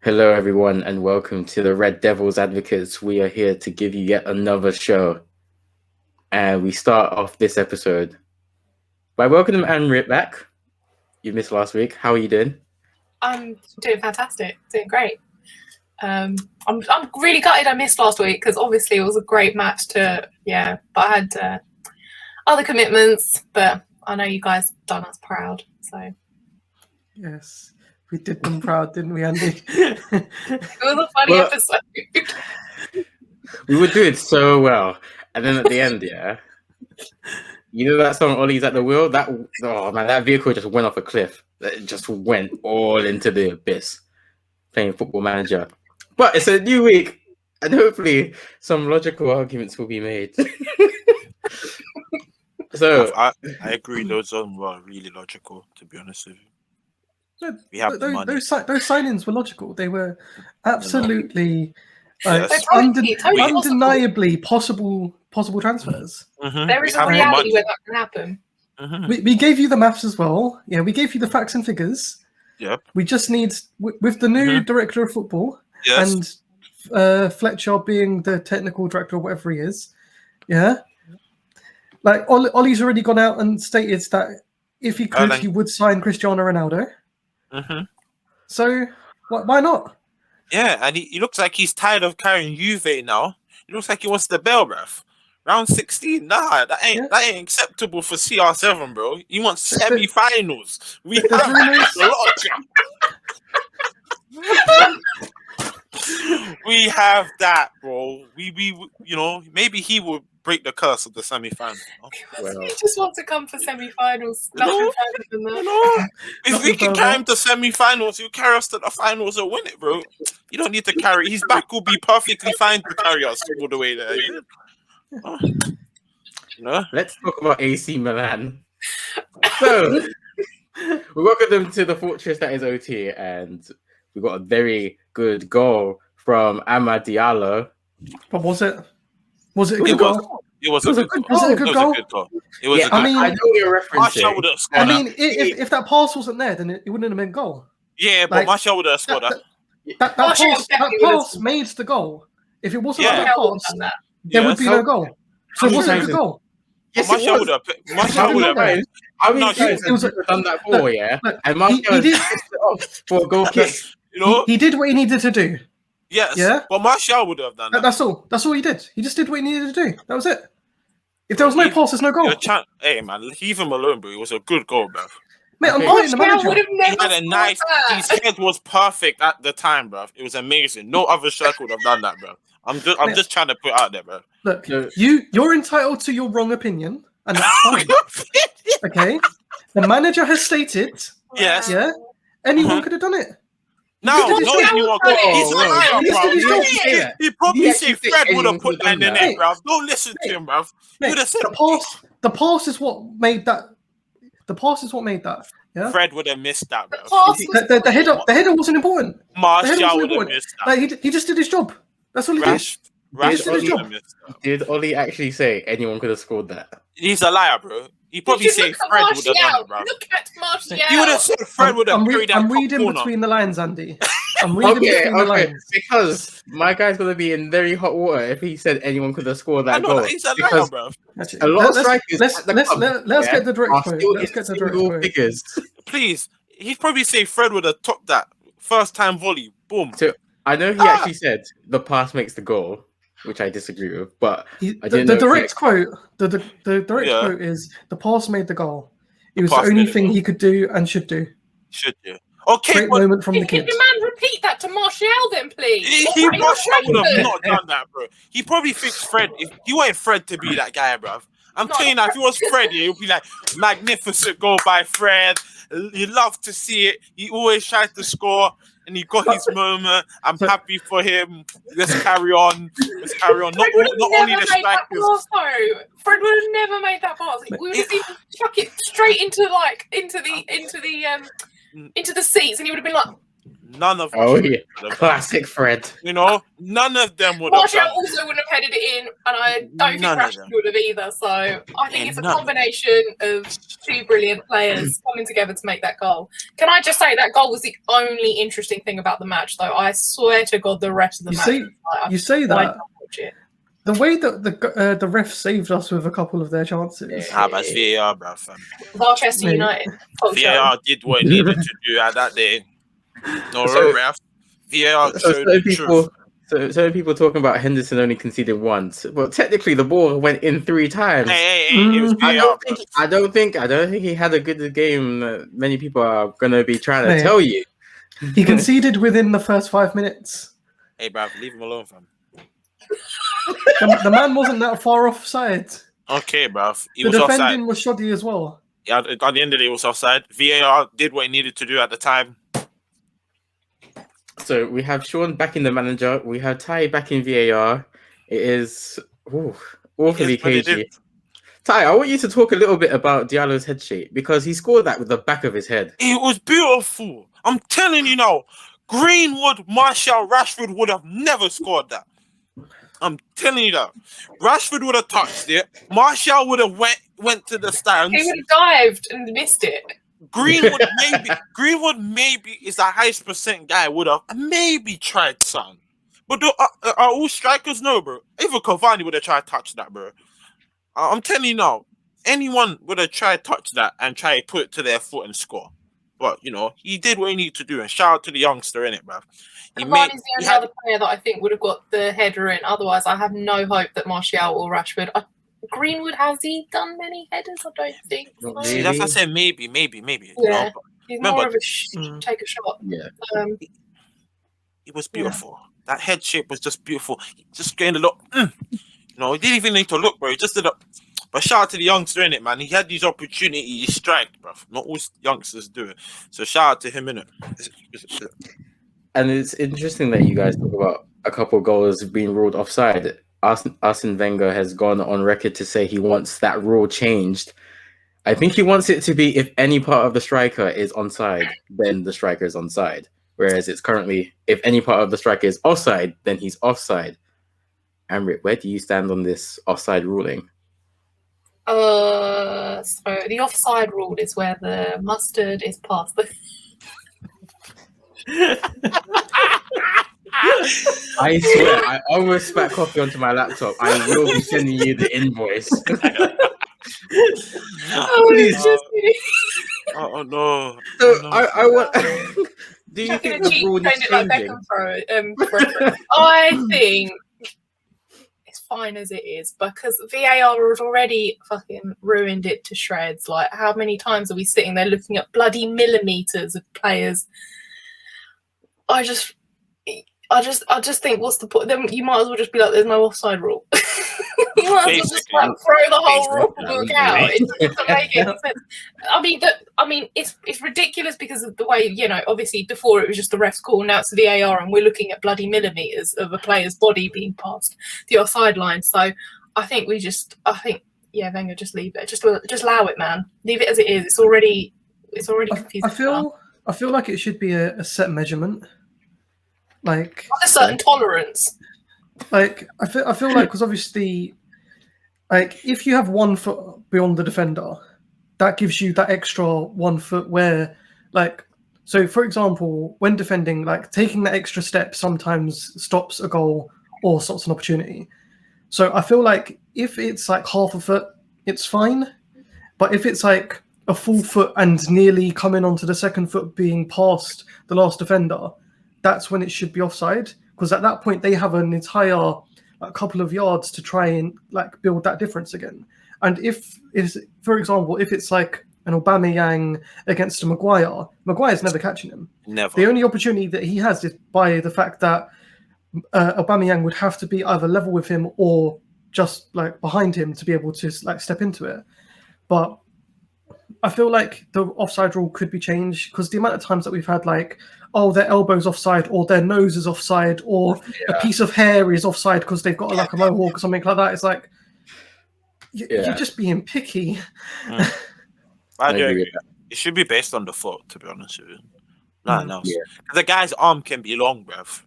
Hello, everyone, and welcome to the Red Devils Advocates. We are here to give you yet another show. And we start off this episode by welcoming Anne Rip back. You missed last week. How are you doing? I'm doing fantastic, doing great. I'm really gutted I missed last week because obviously it was a great match but I had other commitments, but I know you guys done us proud, so. Yes, we did them proud, didn't we, Andy? It was a funny episode. We were doing so well. And then at the end, you know that song, Ollie's at the Wheel? That vehicle just went off a cliff. It just went all into the abyss, playing Football Manager. But it's a new week, and hopefully some logical arguments will be made. So I agree, those were really logical, to be honest with you. We have the money. Those signings were logical. They were absolutely Totally undeniably possible transfers. Mm-hmm. There is a reality where that can happen. Mm-hmm. We gave you the maths as well. Yeah, we gave you the facts and figures. Yep. We just need, with the new director of football, and Fletcher being the technical director or whatever he is, like Ollie's already gone out and stated that if he could, he would sign Cristiano Ronaldo. Mm-hmm. So why not? Yeah, and he looks like he's tired of carrying Juve now. He looks like he wants the bell, bruv. Round 16, that ain't acceptable for CR7, bro. He wants semi-finals. We have a lot. We have that, bro. We maybe he will break the curse of the semi-final. He just wants to come for semi-finals. Nothing further than that. If we can carry him to semi-finals, he'll carry us to the finals and win it, bro. You don't need to carry. His back will be perfectly fine to carry us all the way there. Let's talk about AC Milan. So we welcome them to the fortress that is OT, and we got a very good goal from Amad Diallo. But was it a good goal? It was a good goal. Was it a good goal? It was a good goal. I know you're referencing. I mean, if that pass wasn't there, then it wouldn't have been a goal. Yeah, but Martial would have scored that. That pass made the goal. If it wasn't that pass, there would be no goal. So it wasn't a good goal. Yes, Martial would have. How many times have you done that ball, And Martial did for a goal kick. He did what he needed to do. Yes. Yeah. But Martial would have done that. That's all. That's all he did. He just did what he needed to do. That was it. If there was no pass, there's no goal. Hey man, leave him alone, bro. It was a good goal, bro. Mate, I'm buying the manager. He had a nice. His head was perfect at the time, bro. It was amazing. No other striker would have done that, bro. I'm just trying to put it out there, bro. Look, you're entitled to your wrong opinion, and that's fine. Okay. The manager has stated. Yes. Yeah. Anyone could have done it. No, anyone could. He's a liar, bro. He probably said Fred would have put that in the net, bro. Don't listen to him, bro. You would have said the pass is what made that. The pass is what made that. Yeah. Fred would have missed that, bro. The header wasn't important. Martial would have missed that. Like, he just did his job. That's all he did. Did Ollie actually say anyone could have scored that? He's a liar, bro. He probably said Fred would have done it, bro. Look at Martial. He would have said Fred would have carried that. I'm reading between the lines, Andy. I'm reading between the lines. Because my guy's going to be in very hot water if he said anyone could have scored that goal. He's a liar, bro. A lot of strikers. Let's get the direct quote. Let's get the direct quote. Figures. Please. He'd probably say Fred would have topped that first time volley. Boom. So I know he actually said the pass makes the goal, which I disagree with, but the direct quote is the pass made the goal. It was the only thing he could do and should do. Okay, great moment from the Can kids. the man repeat that to Martial then, please? Martial would have not done that, bro. He probably thinks Fred. If you wanted Fred to be that guy, bro, I'm telling you now, if it was Fred, it would be like magnificent goal by Fred. You love to see it. He always tries to score. And he got his moment. I'm happy for him. Let's carry on. Not only the strikers. Fred would have never made that pass. We would have even chuck it straight into the seats, and he would have been like, None of Oh Martial yeah, classic Fred. You know, none of them would have Martial done. also wouldn't have headed it in, and I don't None of think Rashford them. would have either. So I think Yeah, it's a none. combination of two brilliant players coming together to make that goal. Can I just say that goal was the only interesting thing about the match, though? I swear to God, the rest of the match. You say that. The way that the ref saved us with a couple of their chances. How about VAR, bro? Manchester United. VAR did what it needed to do at that day. No ref. VAR showed the truth. So people talking about Henderson only conceded once. Well, technically the ball went in 3 times. Hey, it was VAR. I don't think he had a good game that many people are gonna be trying to tell you. He conceded within the first 5 minutes. Hey, bro, leave him alone, fam. The man wasn't that far offside. Okay, bro. The defending was shoddy as well. Yeah, at the end of the day, it was offside. VAR did what it needed to do at the time. So we have Sean back in the manager. We have Ty back in VAR. It is awfully cagey. Ty, I want you to talk a little bit about Diallo's head shape because he scored that with the back of his head. It was beautiful. I'm telling you now, Greenwood, Martial, Rashford would have never scored that. I'm telling you that. Rashford would have touched it. Martial would have went to the stands. He would have dived and missed it. Greenwood maybe is the highest percent guy would have maybe tried something. But are all strikers? No, bro. Even Cavani would have tried to touch that, bro. I'm telling you now, anyone would have tried to touch that and try to put it to their foot and score. But, you know, he did what he needed to do. And shout out to the youngster, innit, bro. Cavani's the only other player that I think would have got the header in. Otherwise, I have no hope that Martial or Rashford. Greenwood, has he done many headers? I don't think so. See, that's what I said, maybe. Yeah, he's more of a take a shot. Yeah. It was beautiful. Yeah. That head shape was just beautiful. Just getting a look. You know, he didn't even need to look, bro. He just did up. But shout out to the youngster, innit, man. He had these opportunities. He striked, bro. Not all youngsters do it. So shout out to him, innit. And it's interesting that you guys talk about a couple of goals being ruled offside. Arsene Wenger has gone on record to say he wants that rule changed. I think he wants it to be if any part of the striker is onside, then the striker is onside. Whereas it's currently, if any part of the striker is offside, then he's offside. Amrit, where do you stand on this offside ruling? So the offside rule is where the mustard is past the... I swear, I almost spat coffee onto my laptop. I will be sending you the invoice. Oh no! So I want. Do you think the rule is changing? I think it's fine as it is because VAR has already fucking ruined it to shreds. Like, how many times are we sitting there looking at bloody millimeters of players? I just think, what's the point? Then you might as well just be like, "There's no offside rule." You might as well just like throw the whole rule book out. It doesn't make any sense. I mean, it's ridiculous because of the way, you know. Obviously, before it was just the ref's call, now it's the VAR, and we're looking at bloody millimeters of a player's body being past the offside line. So I think Wenger, just leave it. Just allow it, man. Leave it as it is. It's already confusing. I feel like it should be a set measurement. Like a certain tolerance. Like I feel like, because obviously, like if you have 1 foot beyond the defender, that gives you that extra 1 foot where, like, so for example, when defending, like taking that extra step sometimes stops a goal or stops an opportunity. So I feel like if it's like half a foot, it's fine. But if it's like a full foot and nearly coming onto the second foot being past the last defender, that's when it should be offside, because at that point they have an entire couple of yards to try and like build that difference again. And for example, if it's like an Aubameyang against a Maguire's never catching him. Never. The only opportunity that he has is by the fact that Aubameyang would have to be either level with him or just like behind him to be able to like step into it. But I feel like the offside rule could be changed, because the amount of times that we've had like, oh, their elbow's offside or their nose is offside or a piece of hair is offside because they've got like a mohawk or something like that. It's like, you're just being picky. I agree. It should be based on the foot, to be honest with you. Nothing else. Yeah. The guy's arm can be long, bruv.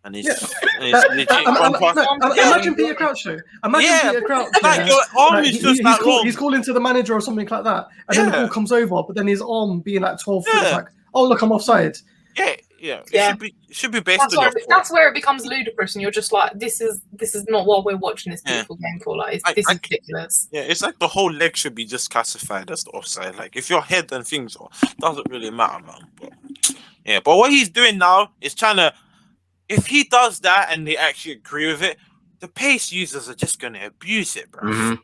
And he's, and he's legit. Imagine Peter Crouch though. Imagine Peter Crouch. Like your arm is just that long. He's calling to the manager or something like that, and then the ball comes over, but then his arm being like 12 foot, it's like, oh look, I'm offside. Yeah. It should be based on that's where it becomes ludicrous, and you're just like, this is not what we're watching this beautiful game for. Like, this is ridiculous. Yeah, it's like the whole leg should be just classified as the offside. Like, if your head and things doesn't really matter, man. But what he's doing now is trying to. If he does that and they actually agree with it, the pace users are just going to abuse it, bro. Mm-hmm.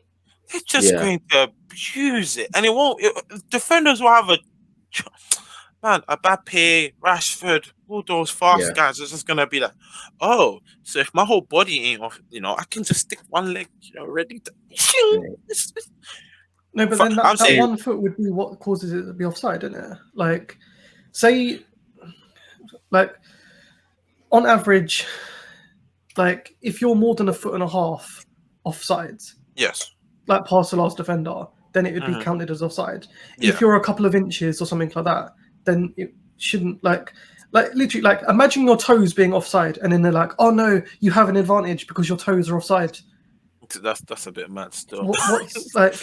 They're just going to abuse it, and it won't. Defenders will have a Mbappe, Rashford, all those fast guys are just gonna be like, oh, so if my whole body ain't off, I can just stick one leg, ready to. No, but then that 1 foot would be what causes it to be offside, isn't it? Like, say, like, on average, like, if you're more than 1.5 foot offside, yes, like past the last defender, then it would be counted as offside. Yeah. If you're a couple of inches or something like that, then it shouldn't, like literally, like, imagine your toes being offside, and then they're like, oh no, you have an advantage because your toes are offside. That's a bit mad still. What's like?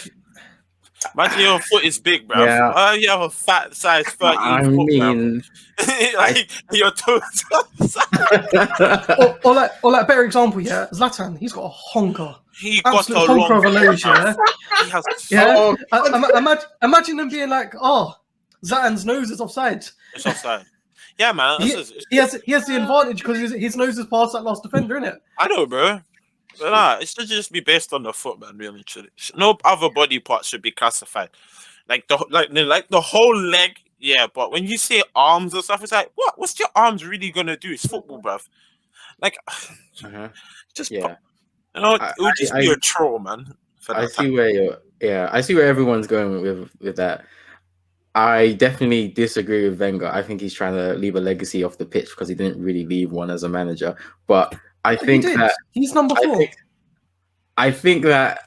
Imagine your foot is big, bro. Yeah. You have a fat size 13 I foot, mean, like your toes offside. or like better example, Zlatan, he's got a honker. He Absolute got a honker long of a nose, He has imagine them being like, oh, Zlatan's nose is offside. It's offside. Yeah, man. He has the advantage because his nose is past that last defender, innit? I know, bro. But nah, it should just be based on the foot, man. Really, no other body part should be classified. Like the whole leg, yeah. But when you say arms or stuff, it's like, what? What's your arms really gonna do? It's football, bruv. Like, just it would just be a troll, man. I see where everyone's going with that. I definitely disagree with Wenger. I think he's trying to leave a legacy off the pitch because he didn't really leave one as a manager. But I think that he's number 4. I think that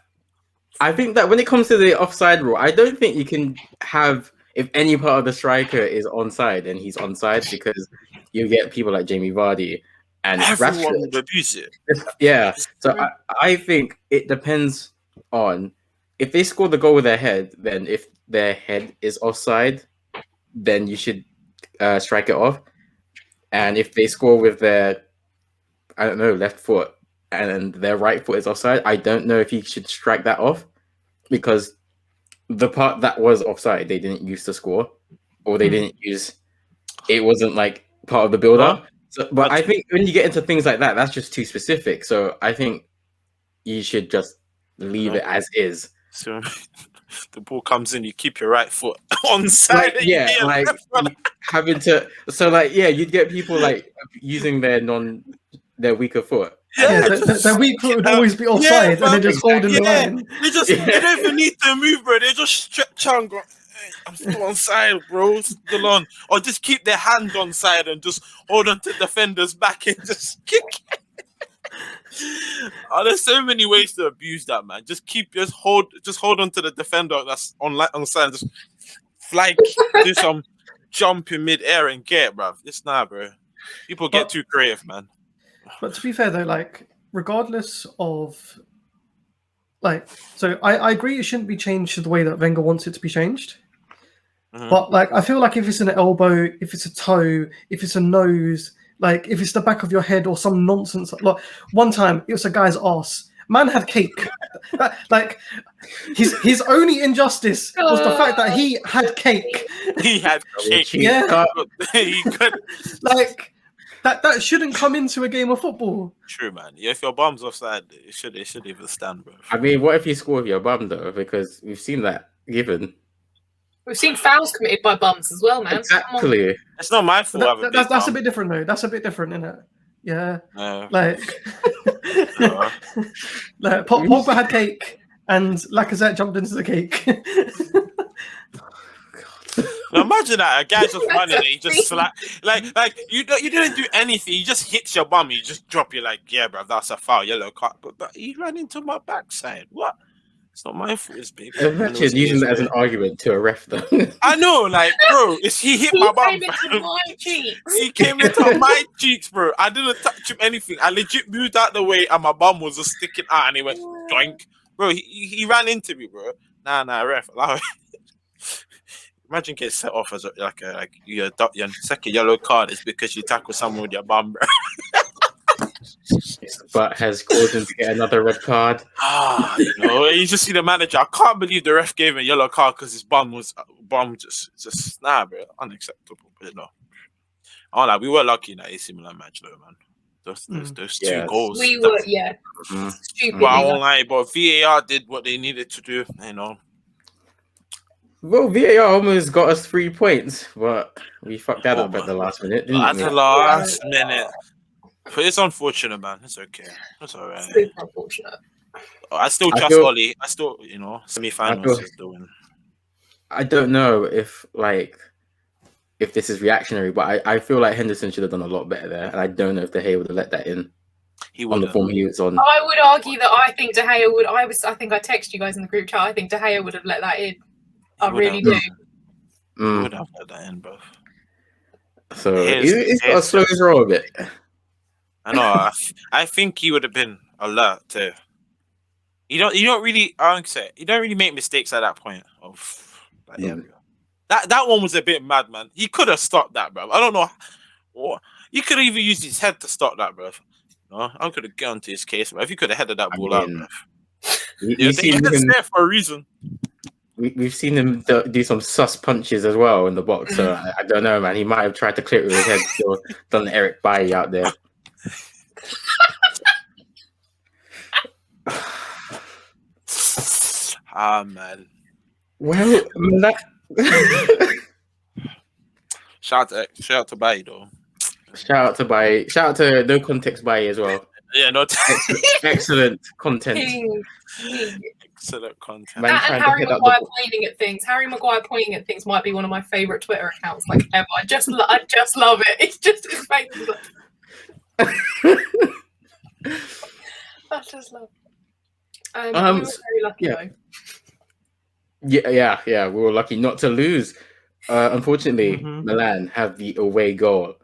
when it comes to the offside rule, I don't think you can have, if any part of the striker is onside, and he's onside, because you get people like Jamie Vardy and everyone Rashford. would abuse it. Yeah. So I think it depends on if they score the goal with their head, then if their head is offside, then you should strike it off. And if they score with their, I don't know, left foot and their right foot is offside, I don't know if you should strike that off, because the part that was offside, they didn't use to score, or they didn't use, it wasn't like part of the build-up. But I think when you get into things like that, that's just too specific. So I think you should just leave it as is. So the ball comes in, you keep your right foot onside. Having to. So you'd get people like using their weaker foot. Yeah, their weak foot would always be offside, and they just hold in the line. They don't even need to move, bro. They just stretch out and go, hey, I'm still onside, bro. Still on. Or just keep their hand onside and just hold on to defenders back and just kick. There's so many ways to abuse that, man. Just hold on to the defender that's onside. Just fly, do some jump in mid-air and get it, bro. It's not, bro. People get too creative, man. But to be fair, though, like, regardless of, like, so I agree it shouldn't be changed to the way that Wenger wants it to be changed. Mm-hmm. But, like, I feel like if it's an elbow, if it's a toe, if it's a nose, like, if it's the back of your head or some nonsense. Like, one time, it was a guy's ass. Man had cake. Like, his only injustice was the fact that he had cake. He had cake. Yeah. He could. Like, that shouldn't come into a game of football. True, man. Yeah, if your bum's offside, it should even stand, bro. I mean, what if you score with your bum, though? Because we've seen that given. We've seen fouls committed by bums as well, man. Exactly. It's not my fault. That's a bit different, though. That's a bit different, isn't it? Yeah. Like Pogba had cake and Lacazette jumped into the cake. Now imagine that a guy just running and he just like you didn't do anything. He just hits your bum. You just drop. You're like, yeah, bro, that's a foul, yellow card. But he ran into my backside. What? It's not my fault. It's big. Imagine using that as an argument to a ref, though. I know, like, bro, he hit my bum. Came into my cheeks. He came into my cheeks, bro. I didn't touch him anything. I legit moved out the way, and my bum was just sticking out, and he went doink, bro. He ran into me, bro. Nah, ref, allow it. Imagine getting set off as your second yellow card is because you tackle someone with your bum, bro. But has caused him to get another red card. You just see the manager. I can't believe the ref gave him a yellow card because his bum just nah, bro, unacceptable. But no, we were lucky in that AC Milan match, though, man. Those two goals. We were, stupid. But I won't lie, but VAR did what they needed to do, you know. Well, VAR almost got us 3 points, but we fucked that up at the last minute, didn't At we? the last minute. But it's unfortunate, man. It's okay. It's all right. Super unfortunate. I still trust Oli. I still, semi-finals is the win. I don't know if this is reactionary, but I feel like Henderson should have done a lot better there, and I don't know if De Gea would have let that in. He would on the form he was on. I would argue that I think De Gea would. I think I texted you guys in the group chat. I think De Gea would have let that in. I really do. He would have let that in, bro. So he's got to slow his roll a bit. I know. I think he would have been alert too. You don't really make mistakes at that point of that area. That one was a bit mad, man. He could have stopped that, bro. I don't know what. He could have even used his head to stop that, bro. No, I could have gone to his case, bro. If he could have headed that ball out, bro. He's there for a reason. We've seen him do some sus punches as well in the box, so I don't know, man. He might have tried to clear it with his head, still done Eric Bailly out there. Man. Well, shout out to Bailly, though. Shout out to Bailly. Shout out to No Context Bailly as well. Yeah, excellent content. Excellent content. That and Harry Maguire pointing at things. Harry Maguire pointing at things might be one of my favorite Twitter accounts ever. I just love it. It's just his face. I just love it. We were very lucky though. Yeah. We were lucky not to lose. Unfortunately, Milan have the away goal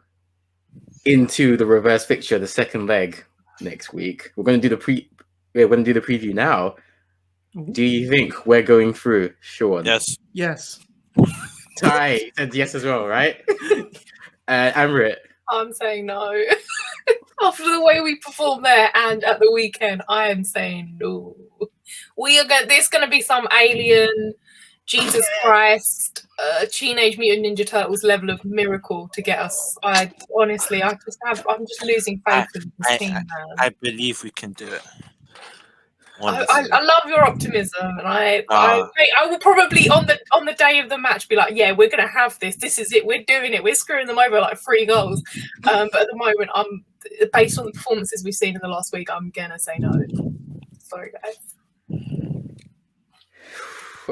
into the reverse fixture, the second leg next week. We're going to do the preview now. Do you think we're going through, Sean? Yes. Ty said yes as well, right? Amrit. I'm saying no. After the way we performed there and at the weekend, I am saying no. There's going to be some alien, Jesus Christ, Teenage Mutant Ninja Turtles level of miracle to get us. I'm just losing faith in this team, man. I believe we can do it. I love your optimism, and I will probably on the day of the match be like, yeah, we're gonna have this. This is it. We're doing it. We're screwing them over 3 goals. But at the moment, I'm based on the performances we've seen in the last week. I'm gonna say no. Sorry, guys.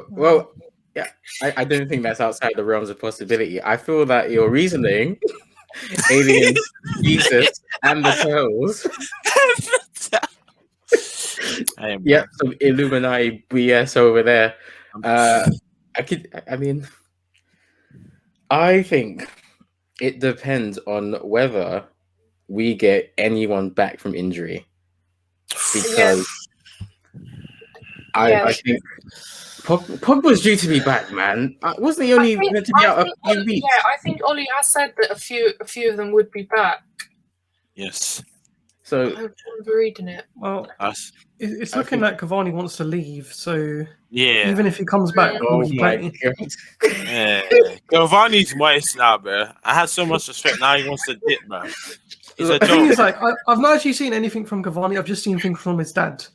Well, yeah, I don't think that's outside the realms of possibility. I feel that your reasoning, aliens, Jesus, and the Turtles. Some Illuminati BS over there. I think it depends on whether we get anyone back from injury. Because I think Pogba's due to be back, man. Wasn't he only meant to be out a few weeks? Yeah, I think Ollie has said that a few of them would be back. Yes. So I'm reading it. Well, it's looking like Cavani wants to leave, so yeah, even if he comes back, my God. Yeah, Cavani's moist now, bro. I had so much respect. Now he wants to dip, bro. The thing is, I've not actually seen anything from Cavani. I've just seen things from his dad.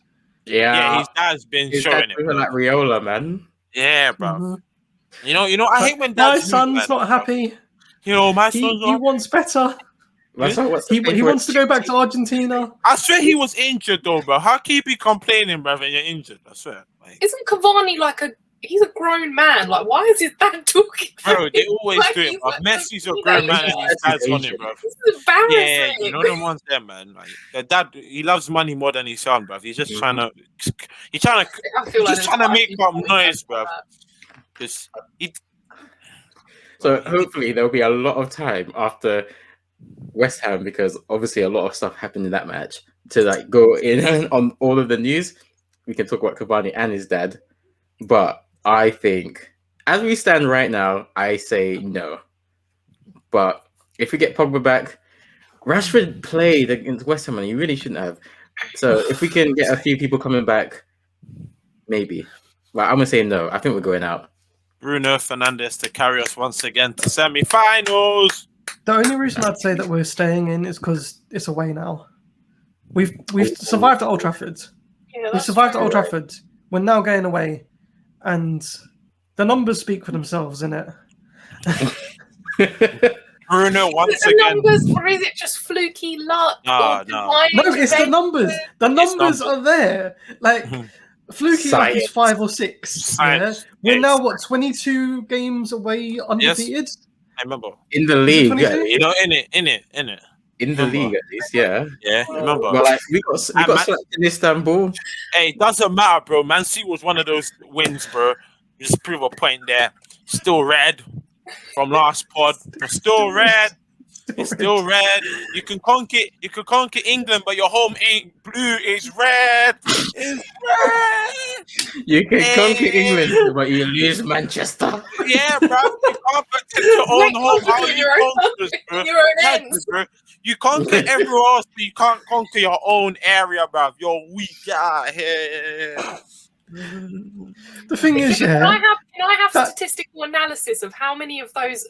Yeah, his dad's been showing it. Like Riola, man. Yeah, bro. You know, I hate when my son's not happy. My son's he wants better. He wants to go back to Argentina. I swear he was injured though, bro. How can you be complaining, bro, when you're injured? I swear. Isn't Cavani he's a grown man. Like, why is his dad talking? Bro, they always Like, do it, he's bro. like, Messi's a you grown know, man and his dad's on it, bro. This is embarrassing. Yeah, you know them ones there, man. Like the dad, he loves money more than his son, bro. He's just trying to, I feel like just trying to make up noise, bro. like Because So hopefully there'll be a lot of time after West Ham, because obviously a lot of stuff happened in that match, to like go in on all of the news. We can talk about Cavani and his dad, but I think as we stand right now, I say no. But if we get Pogba back, Rashford played against West Ham and he really shouldn't have. So if we can get a few people coming back, maybe. But I'm gonna say no. I think we're going out. Bruno Fernandes to carry us once again to semi-finals. The only reason I'd say that we're staying in is because it's away now. We've survived at Old Trafford. yeah, We survived at Old Trafford. We're now going away, and the numbers speak for themselves, innit? Bruno once the again. numbers, or is it just fluky luck? Nah, or nah. divine No, it's the intervention? numbers. The numbers are there. Like fluky luck is Science. 5 or 6. Science. Yeah? We're Yes. now 22 games away undefeated. I remember. In the league, 22? You know, in it. in the Remember. league at least, yeah. Yeah, remember. Well, like we got Man- slapped in Istanbul. Hey, it doesn't matter, bro. Man City was one of those wins, bro. Just prove a point there. Still red from last pod. But still red. It's still red. You can conquer England, but your home ain't blue. It's red. It's red. You can conquer Hey. England, but you lose Manchester. Yeah, bro. You can't protect your own home. How Your you own- conquer, bro? your own Exactly, ends. bro. You conquer everywhere else, but you can't conquer your own area, bro. You're weak. Get out of here. The thing is, Can yeah, I have that- statistical analysis of how many of those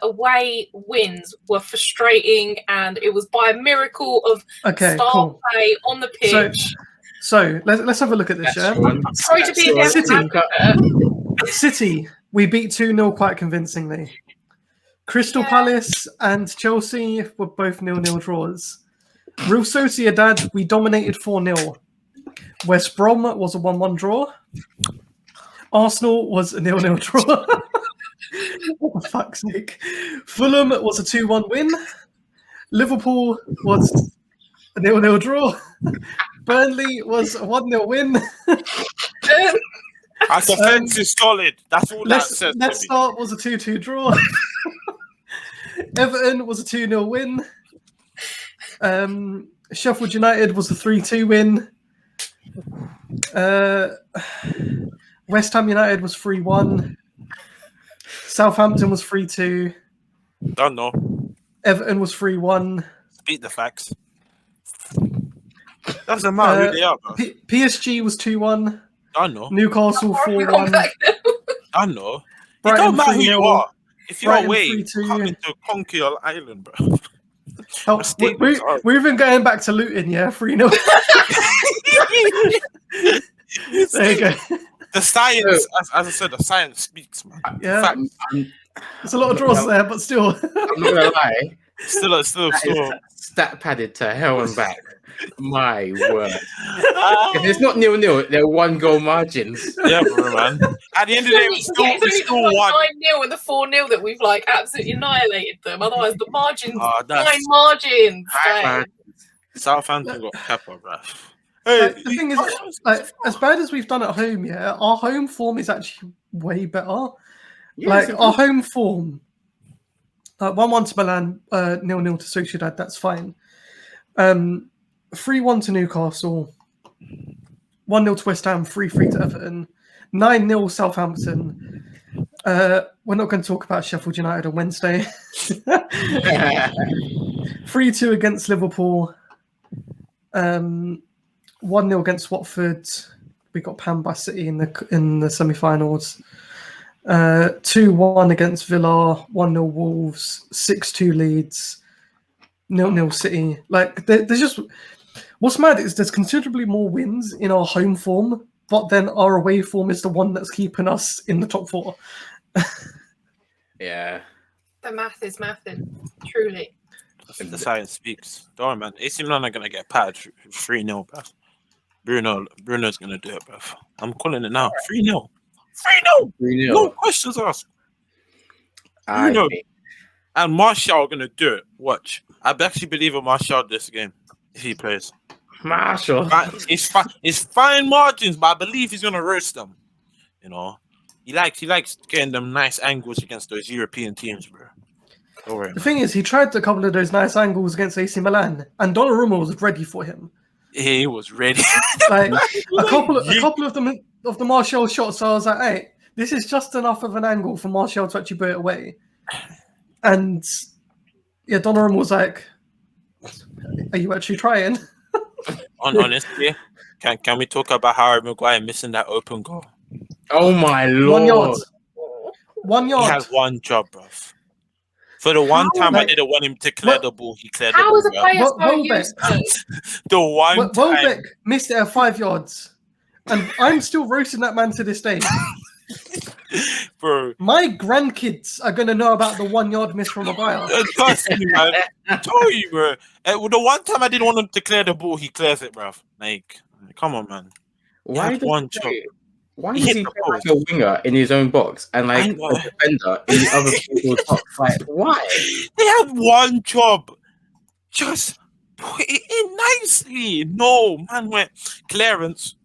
away wins were frustrating, and it was by a miracle of okay, star cool. play on the pitch? So let's have a look at this, yeah? Sorry to be a That's devil's City. advocate. City, we beat 2-0 quite convincingly. Crystal Yeah. Palace and Chelsea were both 0-0 draws. Real Sociedad, we dominated 4-0. West Brom was a 1-1 draw. Arsenal was a 0-0 draw. For fuck's sake. Fulham was a 2-1 win. Liverpool was a 0-0 draw. Burnley was a 1-0 win. Our defense is solid. That's all that says to me. Leicester was a 2-2 draw. Everton was a 2-0 win. Sheffield United was a 3-2 win. West Ham United was 3-1. Southampton was 3-2. Don't know. Everton was 3-1. Speak the facts. Doesn't matter who they are, bro. PSG was 2-1. I know. Newcastle We've gone 4-1. back now. I know. It Brighton don't matter who you 3-0. are. If you're Brighton away, 3-2. you're coming to conquer your island, bro. Oh, we're even going back to Luton, yeah? 3-0. There you go. The science, as I said, the science speaks, man. Yeah. Facts. There's a lot of draws there, but still. I'm not gonna lie. Still. That is stat padded to hell and back. My word. If it's not 0-0, they're 1-goal margins. Yeah, bro, man. At the end of the day, we still won. 9-0 and the 4-0 that we've like absolutely annihilated them. Otherwise, the margins, Oh, that's- fine margins. High Like, margins. Southampton got pepper, bro. Like, the thing is, like, as bad as we've done at home, yeah, our home form is actually way better. Yes, Like our home form, 1-1 to Milan, 0-0 to Sociedad. That's fine. 3-1 to Newcastle, 1-0 to West Ham, 3-3 to Everton, 9-0 Southampton. We're not going to talk about Sheffield United on Wednesday. 3-2 against Liverpool. 1-0 against Watford. We got panned by City in the semi-finals. 2-1 against Villa. 1-0 Wolves. 6-2 Leeds. 0-0 City. Like there's just what's mad is there's considerably more wins in our home form, but then our away form is the one that's keeping us in the top 4. Yeah. the math is mathing, truly. The science speaks. Don't worry, man. AC Milan are gonna get patted 3-0, bro. Bruno's gonna do it, bro. I'm calling it now. 3-0. 3-0. 3-0. No questions asked. I know. think. And Martial are gonna do it. Watch. I actually believe in Martial this game if he plays. Marshall. It's fine margins, but I believe he's gonna roast them. You know, he likes getting them nice angles against those European teams, bro. Don't worry. The thing is, he tried a couple of those nice angles against AC Milan, and Donnarumma was ready for him. He was ready. Like a couple of the Martial shots, I was like, hey, this is just enough of an angle for Martial to actually put it away. And yeah, Donnarumma was like, are you actually trying? Honestly, can we talk about Harry Maguire missing that open goal? Oh my lord! 1 yard. 1 yard. He had one job, bro. For the one time I didn't want him to clear the ball, he cleared the ball. How is a player so useless? The one time Welbeck missed it at 5 yards, and I'm still roasting that man to this day. Bro, my grandkids are gonna know about the 1 yard miss from Maguire. Trust me, man. I told you, bro. The one time I didn't want him to clear the ball, he clears it, bro. Like, come on, man. Why does one job? Why is he like a winger in his own box and like a defender in the other people's box? Like, why? They have one job. Just put it in nicely. No, man went clearance.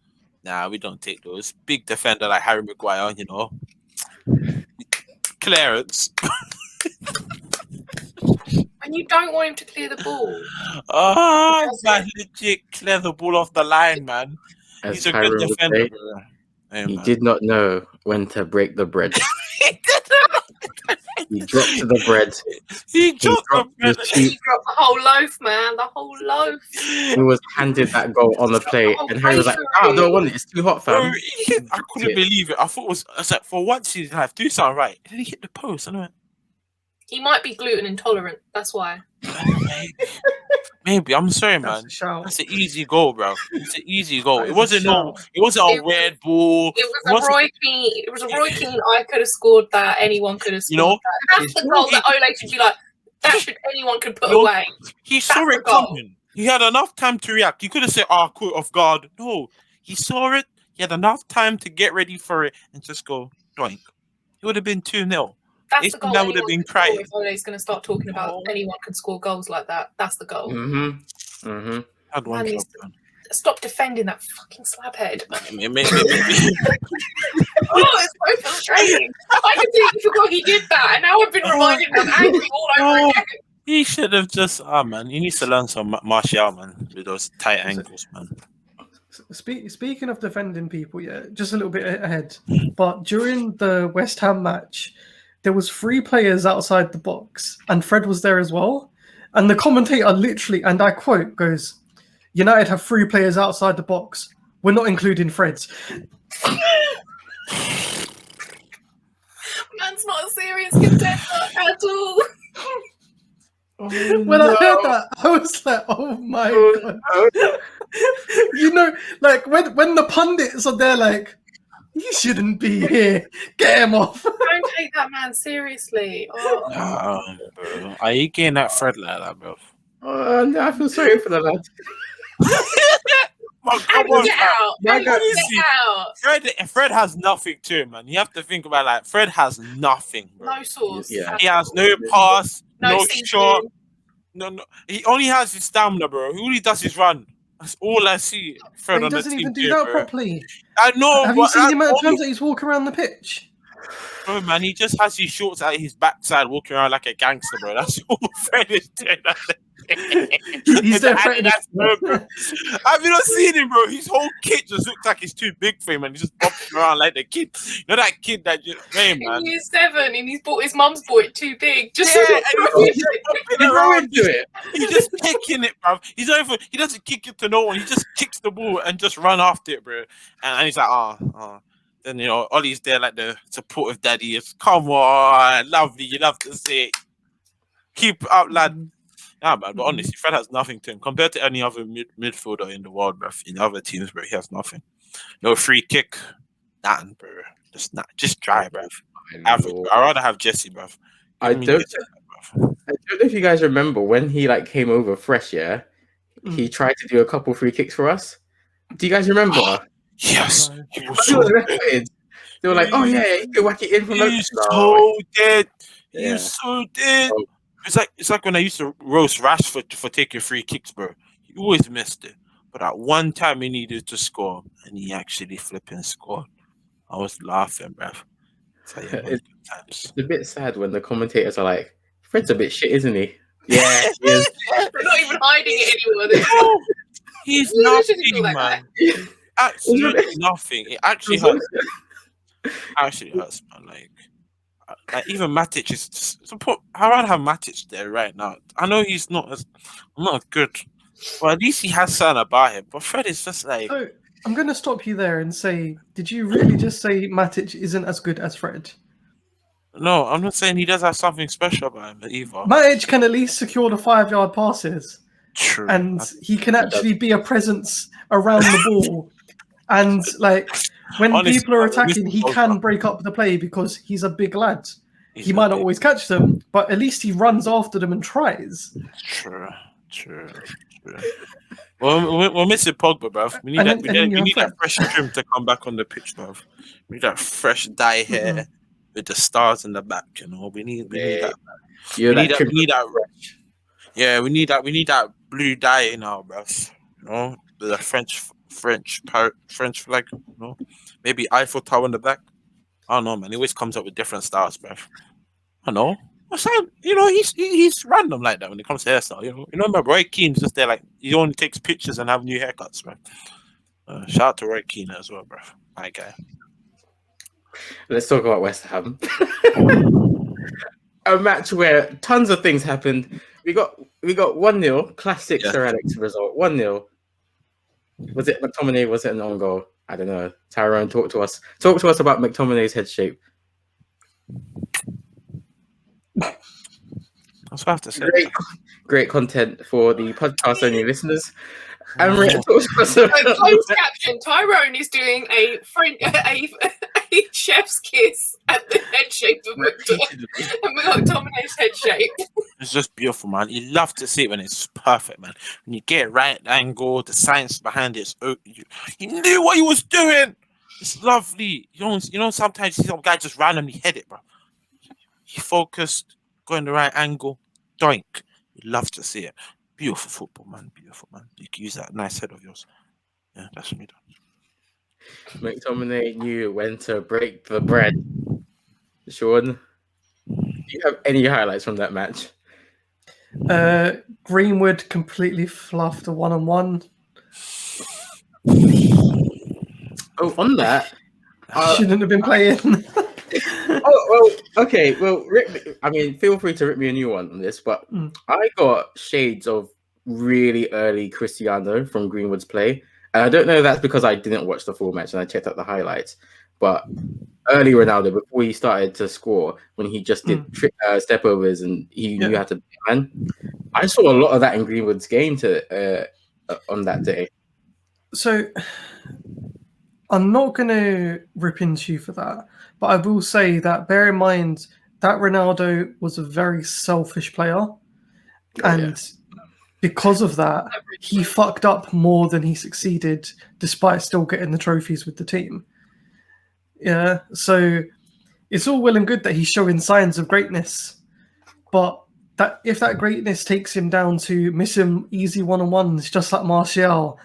Nah, we don't take those. Big defender like Harry Maguire, you know. Clearance. And you don't want him to clear the ball. Oh, man, legit clear the ball off the line, man. As He's a good defender, bro. Hey, he did not know when to break the bread. He dropped the bread. He dropped the bread. He dropped the whole loaf, man. The whole loaf. He was handed that goal on the plate, and Harry was like, "Oh, I don't want it. It's too hot, fam." I couldn't believe it. I was like, for once in his life, do something right. And then he hit the post. I know. He might be gluten intolerant. That's why. Maybe. I'm sorry, man. That's an easy goal, bro. It's an easy goal. It wasn't a weird ball. It was a Roy Keane. It was a Roy Keane. I could have scored that. Anyone could have scored that. That's the goal that Ole should be like. Anyone could put away. He saw it coming. He had enough time to react. He could have said, "Oh, caught off guard." No, he saw it. He had enough time to get ready for it and just go doink. It would have been 2-0. That's the goal. That would have been crying. If Ole's going to start talking about anyone could score goals like that, that's the goal. Had one job, stop defending that fucking slabhead. Oh, it's so frustrating. I completely forgot he did that, and now I've been reminded I'm angry all over again. He should have just, man. He needs to learn some Martial, man, with those tight angles, man. Speaking of defending people, yeah, just a little bit ahead. But during the West Ham match, there was 3 players outside the box, and Fred was there as well. And the commentator literally, and I quote, goes, "United have 3 players outside the box. We're not including Fred's." Man's not a serious contender at all. When I heard that, I was like, "Oh my god!" You know, like when the pundits are there, like, "He shouldn't be here. Get him off." Don't take that man seriously. Oh. Bro. Are you getting that Fred like that, bro? I feel sorry for the lad. Get out. Fred has nothing to him, man. You have to think about like Fred has nothing, bro. No source. Yeah. He has no pass, no shot. No. He only has his stamina, bro. All he does is run. That's all I see. Fred he doesn't even do that properly. I know. Have you seen the amount of times that he's walking around the pitch? Bro, man, he just has his shorts at his backside, walking around like a gangster, bro. That's all Fred is doing. He's there. Have you not seen him, bro? His whole kit just looks like he's too big for him, and he's just bopping around like the kid. You know that kid that just, man. In year 7, and he's bought his mum's bought it too big. Just and he's just kicking it, bro. He doesn't kick it to no one. He just kicks the ball and just run after it, bro. And he's like, oh. Then, you know, Ollie's there like the supportive daddy is. Come on, lovely. You love to see it. Keep it up, lad. Nah, man, but honestly, Fred has nothing to him. Compared to any other midfielder in the world, bro, in other teams, bro, he has nothing. No free kick. Nothing, bro. Just dry, bro. Average, bro. I'd rather have Jesse, bro. I don't know if you guys remember when he like came over fresh, yeah? He tried to do a couple free kicks for us. Do you guys remember? Yes, They were like, "Oh yeah, you can whack it in from the." You so dead. Yeah. You so dead. Oh. It's like when I used to roast Rashford for taking free kicks, bro. He always missed it. But at one time he needed to score, and he actually flipping scored. I was laughing, bruv. So, yeah, man, It's good times. a bit sad when the commentators are like, "Fred's a bit shit, isn't he?" Yeah, he is. They're not even hiding it anymore. They're just He's You literally call nothing, that man. Absolutely nothing. It actually hurts. Actually hurts, man. Like even Matic is just so I'd rather have Matic there right now. I know he's not as good, but at least he has something about him. But Fred is just like, So I'm going to stop you there and say, did you really just say Matic isn't as good as Fred? no, I'm not saying he does have something special about him either. Matic can at least secure the 5-yard passes, True. and he can actually be a presence around the ball. And like when Honestly, people are man, attacking, he Mr. can Pogba. break up the play because he's a big lad. He's He a might not big- always catch them, but at least he runs after them and tries. True. Well, we're missing Pogba, bruv. We need And that. then you We have need that Fred. fresh trim to come back on the pitch, bruv. We need that fresh dye hair with the stars in the back. You know, we need that. You're We need that. that. We need that. Yeah, we need that. We need that blue dye in our bruv. You know, the French flag. You know, maybe Eiffel Tower in the back. I don't know, man. He always comes up with different styles, bruv. I know. I'm saying, you know, he's random like that when it comes to hairstyle. You know, my Roy Keane's just there, like he only takes pictures and have new haircuts, man. Shout out to Roy Keane as well, bro. My guy. Let's talk about West Ham. A match where tons of things happened. We got 1-0, classic Sir Alex result. 1-0. Was it McTominay? Was it an own goal? I don't know. Tyrone, talk to us. Talk to us about McTominay's head shape. That's what I have to say. Great content for the podcast only listeners. And Maria, talk to us about closed caption. Tyrone is doing a chef's kiss at the head shape of McTominay's head shape. It's just beautiful, man. You love to see it when it's perfect, man. When you get right angle, the science behind it, he knew what he was doing. It's lovely. You know, sometimes you see some guy just randomly hit it, bro. He focused, going the right angle, doink. You love to see it. Beautiful football, man. Beautiful, man. You can use that nice head of yours. Yeah, that's what we done. McTominay knew when to break the bread. Sean, do you have any highlights from that match? Greenwood completely fluffed a 1-on-1. Oh, on that, Shouldn't have been playing. Okay. Well, feel free to rip me a new one on this, but I got shades of really early Cristiano from Greenwood's play. And I don't know if that's because I didn't watch the full match and I checked out the highlights, but early Ronaldo, before he started to score, when he just did step overs and he knew how to be a man, I saw a lot of that in Greenwood's game on that day. So I'm not going to rip into you for that, but I will say that bear in mind that Ronaldo was a very selfish player. Because of that, he fucked up more than he succeeded, despite still getting the trophies with the team. Yeah, so it's all well and good that he's showing signs of greatness, but that if that greatness takes him down to missing easy 1-on-1s, just like Martial,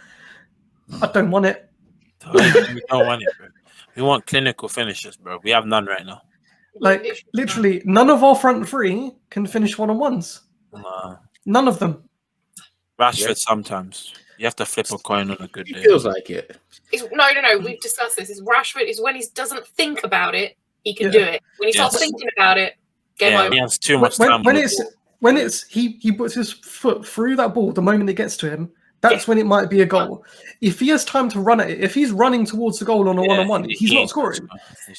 I don't want it. We don't want it, bro. We want clinical finishes, bro. We have none right now. Like, literally, none of our front three can finish 1-on-1s. None of them. Rashford sometimes. You have to flip a coin on a good day. It feels like it. No. We've discussed this. Rashford is when he doesn't think about it, he can do it. When he starts thinking about it, game over. He has too much time. When he puts his foot through that ball the moment it gets to him, that's when it might be a goal. If he has time to run at it, if he's running towards the goal on a 1-on-1, he's not scoring.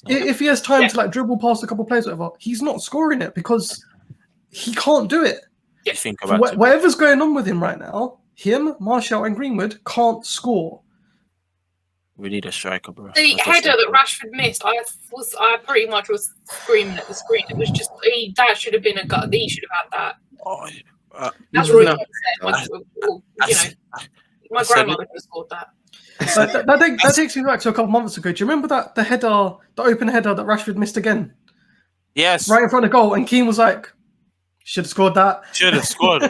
If he has time to like dribble past a couple of players, whatever, he's not scoring it because he can't do it. Think about whatever's going on with him right now, him, Martial, and Greenwood can't score. We need a striker, bro. The header that Rashford missed, I pretty much was screaming at the screen. It was just that should have been a gut. He should have had that. That's really my grandmother could have scored that. Like, that takes me back to a couple months ago. Do you remember that the open header that Rashford missed again, Yes, right in front of goal, and Keane was like, "Should have scored that." should have scored.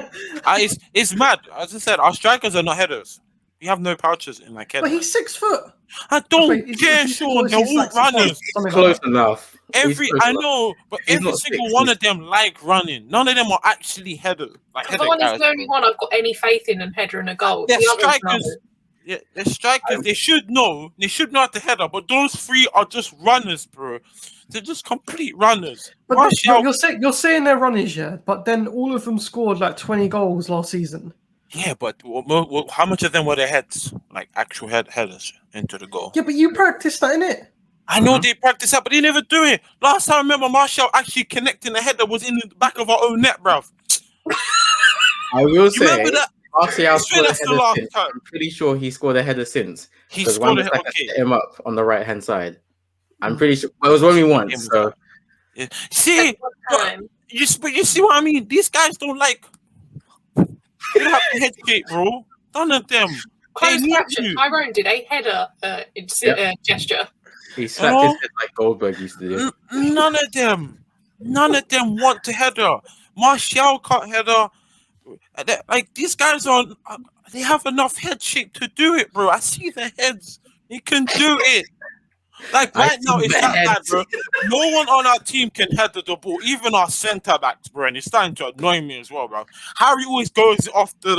It's mad. As I said, our strikers are not headers. We have no pouches in like But header. he's 6 foot. I don't Wait, care, he's Sean. They're he's all like 6'1", runners. something like Close that. enough. He's close I enough. know, but He's every not single 6, one of them like running. None of them are actually headers. Like header Cavani's guys. the only one I've got any faith in header and a goal. They're The others, strikers. no. Yeah, they're strikers. They should know. They should know how to header. But those three are just runners, bro. They're just complete runners. But Martial- you're saying they're runners, yeah. But then all of them scored like 20 goals last season. Yeah, but how much of them were their heads? Like actual headers into the goal? Yeah, but you practiced that, innit? I know they practice that, but they never do it. Last time I remember Martial actually connecting the header was in the back of our own net, bruv. I will You say, remember that? Martial scored a That's the header last since. time. I'm pretty sure he scored a header since. He Because scored one it. set Okay. him up on the right hand side. I'm pretty sure. Well, it was only once. So Yeah. See, One time. you see what I mean? These guys don't like. They don't have the head shape, bro. None of them. They Close need question. you. Tyrone did a header gesture. he slapped his head like Goldberg used to do. None of them. None of them want to header. Martial can't header. Like these guys are. They have enough head shape to do it, bro. I see the heads. They can do it. Like I right now, see it's the that bad, heads. bro. No one on our team can header the ball, even our centre backs, bro. And it's starting to annoy me as well, bro. Harry always goes off to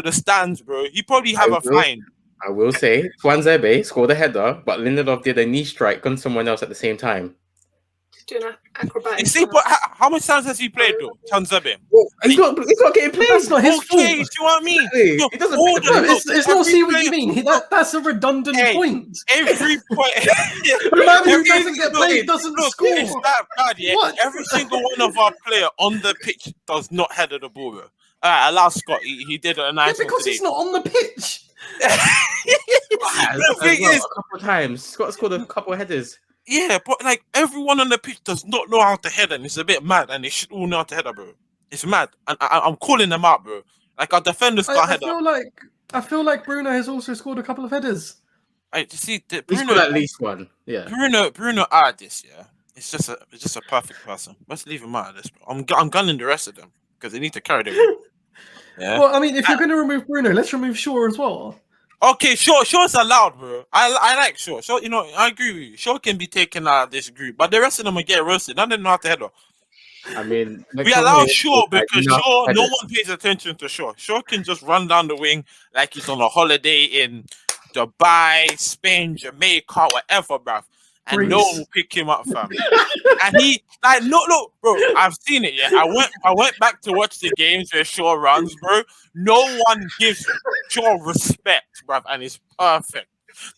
the stands, bro. He probably have a fine. I will say, Tuanzebe scored a header, but Lindelof did a knee strike on someone else at the same time. Doing an acrobatic. You see, but how much times has he played though? Tanzebe. Well, he's not getting played. That's not his Okay, fault. do you know what I mean? Exactly. Yo, He doesn't all pick the- the No, it's not every see what player- you mean. That's a redundant Hey, point. Every point. The man who Every doesn't get single- played doesn't Look, score. it's that bad, yeah. What? Every single one of our player on the pitch does not header the ball, bro. Alright, allow Scott. He did a Yeah, nice one because today. he's not on the pitch. The thing is, a couple of times. Scott scored a couple of headers. yeah, but like everyone on the pitch does not know how to header, and it's a bit mad, and they should all know how to header, bro. It's mad, and I'm calling them out, bro. Like our defenders can't I header. feel like Bruno has also scored a couple of headers. I see He Bruno. scored at least one. Yeah. Bruno out of this, yeah. It's just a perfect person. Let's leave him out of this, bro. I'm gunning the rest of them because they need to carry them. Yeah. Well, I mean, if you're going to remove Bruno, let's remove Shaw as well. Okay, Shaw's allowed, bro. I like Shaw. Shaw, you know, I agree with you. Shaw can be taken out of this group, but the rest of them will get roasted. None of them know how to header. I mean, We allow Shaw like, because enough Shaw, no headers. one pays attention to Shaw. Shaw can just run down the wing like he's on a holiday in Dubai, Spain, Jamaica, whatever, bruv. And no Greece. one will pick him up, fam. And he, like, no, bro, I've seen it, yeah. I went back to watch the games where Shaw runs, bro. No one gives Shaw respect, bruv, and it's perfect.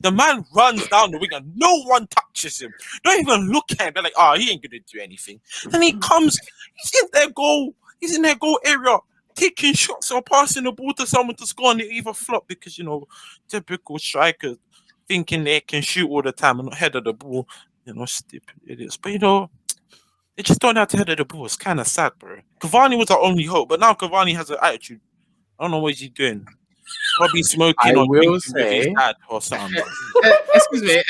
The man runs down the wing and no one touches him. Don't even look at him. They're like, oh, he ain't gonna do anything. And he comes, he's in their goal area, taking shots or passing the ball to someone to score, and they either flop because, you know, typical strikers thinking they can shoot all the time and not header the ball, you know, stupid idiots. But, you know, they just don't know how to header the ball. It's kind of sad, bro. Cavani was our only hope, but now Cavani has an attitude. I don't know what he's doing. Probably smoking I or will drinking with say- his dad or something.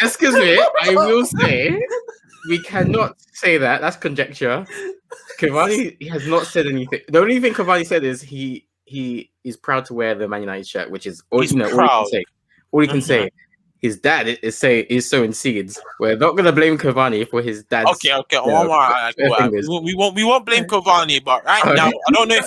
Excuse me. I will say we cannot say that. That's conjecture. Cavani he has not said anything. The only thing Cavani said is he is proud to wear the Man United shirt, which is all, He's you know, all he proud. can say. All he can say. His dad is sowing seeds. We're not gonna blame Cavani for his dad's. Okay. Yeah, Cool. fingers. We won't blame Cavani, but right Okay. now I don't know if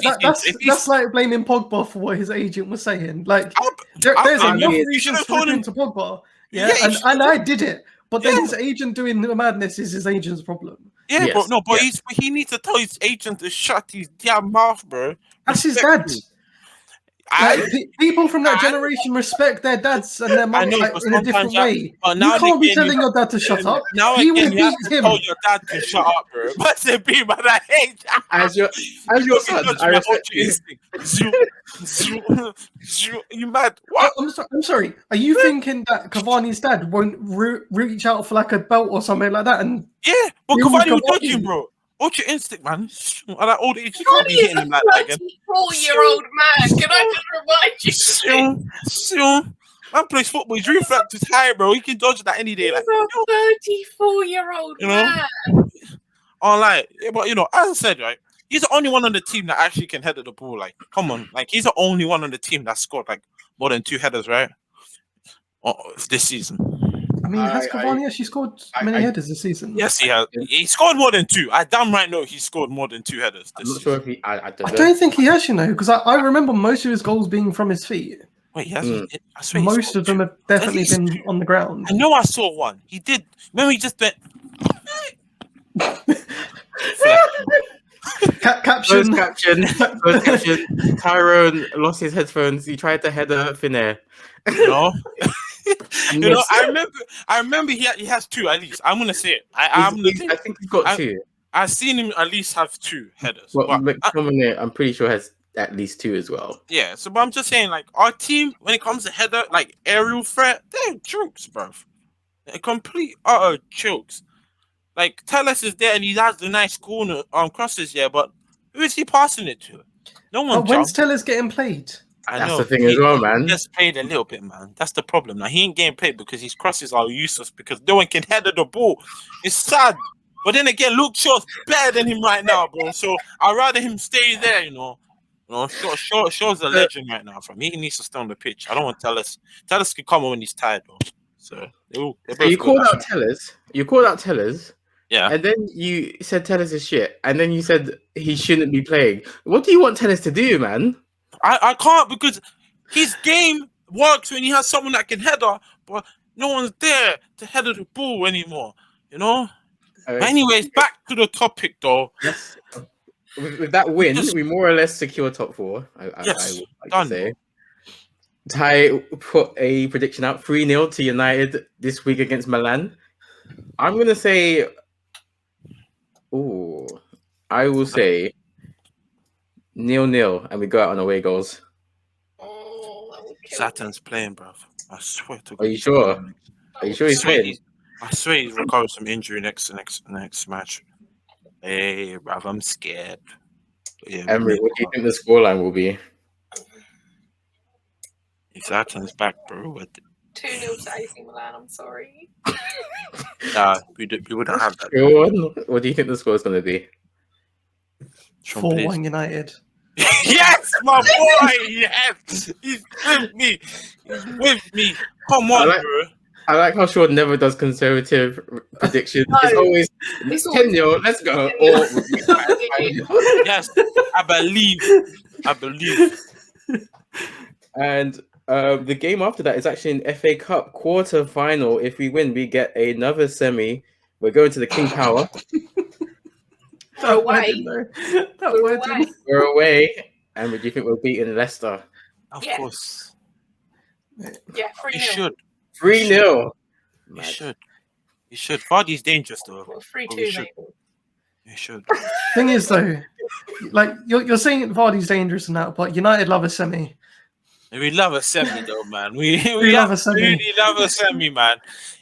That's like blaming Pogba for what his agent was saying. Like, there's I enough mean, reasons to return to Pogba. Yeah, Yeah, he and I did it. But then Yeah. his agent doing the madness is his agent's problem. Yeah, Yes, bro. No, but yes. he needs to tell his agent to shut his damn mouth, bro. That's his dad. I, Like, people from that generation respect their dads and their I mum know, like, but in a different sometimes way. but now You can't be again, telling your dad to shut up. now He will again, you have beat to him. tell your dad to shut up, bro. What's it be, man? I hate that. As your son, I respect you. You mad? What? I'm sorry. Are you thinking that Cavani's dad won't reach out for like a belt or something like that? And Yeah, but You Cavani was Cavani. dodging, bro. Watch your instinct, man. At that old age, you can't be Cavani is hitting a him like that again. 34-year-old man. Can I just remind you? Shoo. Man plays football. His reflex is high, bro. He can dodge that any day. He's Like, a 34-year-old you know? man. Online. Yeah, but you know, as I said, right, he's the only one on the team that actually can header the ball. Like, come on, like he's the only one on the team that scored like more than 2 headers, right? This season. I mean, has Cavani actually scored many headers this season? Yes, he has. He scored more than 2. I damn right know he scored more than 2 headers. I'm not sure if he. I don't know. I don't think he has, you know, because I remember most of his goals being from his feet. Wait, he has. I swear he Most scored of them 2. have definitely been on the ground. I know I saw one. He did. Remember, he just went. Caption. Closed caption. Tyrone lost his headphones. He tried to header Finnair. You know, I remember he has 2 at least. I'm gonna say it. I think he's got 2. I've seen him at least have 2 headers. Well, but McTominay, I'm pretty sure has at least 2 as well. Yeah, so but I'm just saying, like our team when it comes to header, like aerial threat, they're jokes, bro. They're complete utter jokes. Like Telles is there and he has the nice corner crosses, yeah, but who is he passing it to? No one. But when's Tellers getting played? That's the thing as well, man. He just played a little bit, man. That's the problem. Now he ain't getting played because his crosses are useless because no one can header the ball. It's sad. But then again, Luke Shaw's better than him right now, bro. So I'd rather him stay there, you know. Shaw's a legend right now. From he needs to stay on the pitch. I don't want Telles. Telles can come on when he's tired, though. So you called out Tellers. You called out Tellers. Yeah. And then you said Tellers is shit. And then you said he shouldn't be playing. What do you want Tellers to do, man? I can't because his game works when he has someone that can header, but no one's there to header the ball anymore. You know. Anyways, back to the topic though. Yes. With that win, we more or less secure top 4. I would like done. to say. Ty put a prediction out 3-0 to United this week against Milan. I'm gonna say, I will say 0-0, and we go out on away goals. Saturn's playing, bro. I swear to God. Are you sure? Are you sure he's playing? I swear he's recovered from injury next match. Hey, bruv, I'm scared. Yeah, Emery, what do you think the scoreline will be? Saturn's back, bro. 2-0 to AC Milan. I'm sorry. Nah, we wouldn't have that. What do you think the score is going to be? 4-1 United. Yes, my boy. Yes, he's with me. He's with me. Come on, bro. I like how Sean never does conservative predictions. No. It's always 10-0, let's go. Yes, I believe. And the game after that is actually an FA Cup quarter final. If we win, we get another semi. We're going to the King Power. We're away. We're away. And do you think we're beating Leicester? Of Yeah. course. Yeah, 3-0. You should. 3-0. You should. Vardy's dangerous though. Well, 3-2, You should. maybe. You should. Thing is, though, like you're saying Vardy's dangerous and that, but United love a semi. We love a semi though, man. We love a semi. Really love a semi, man.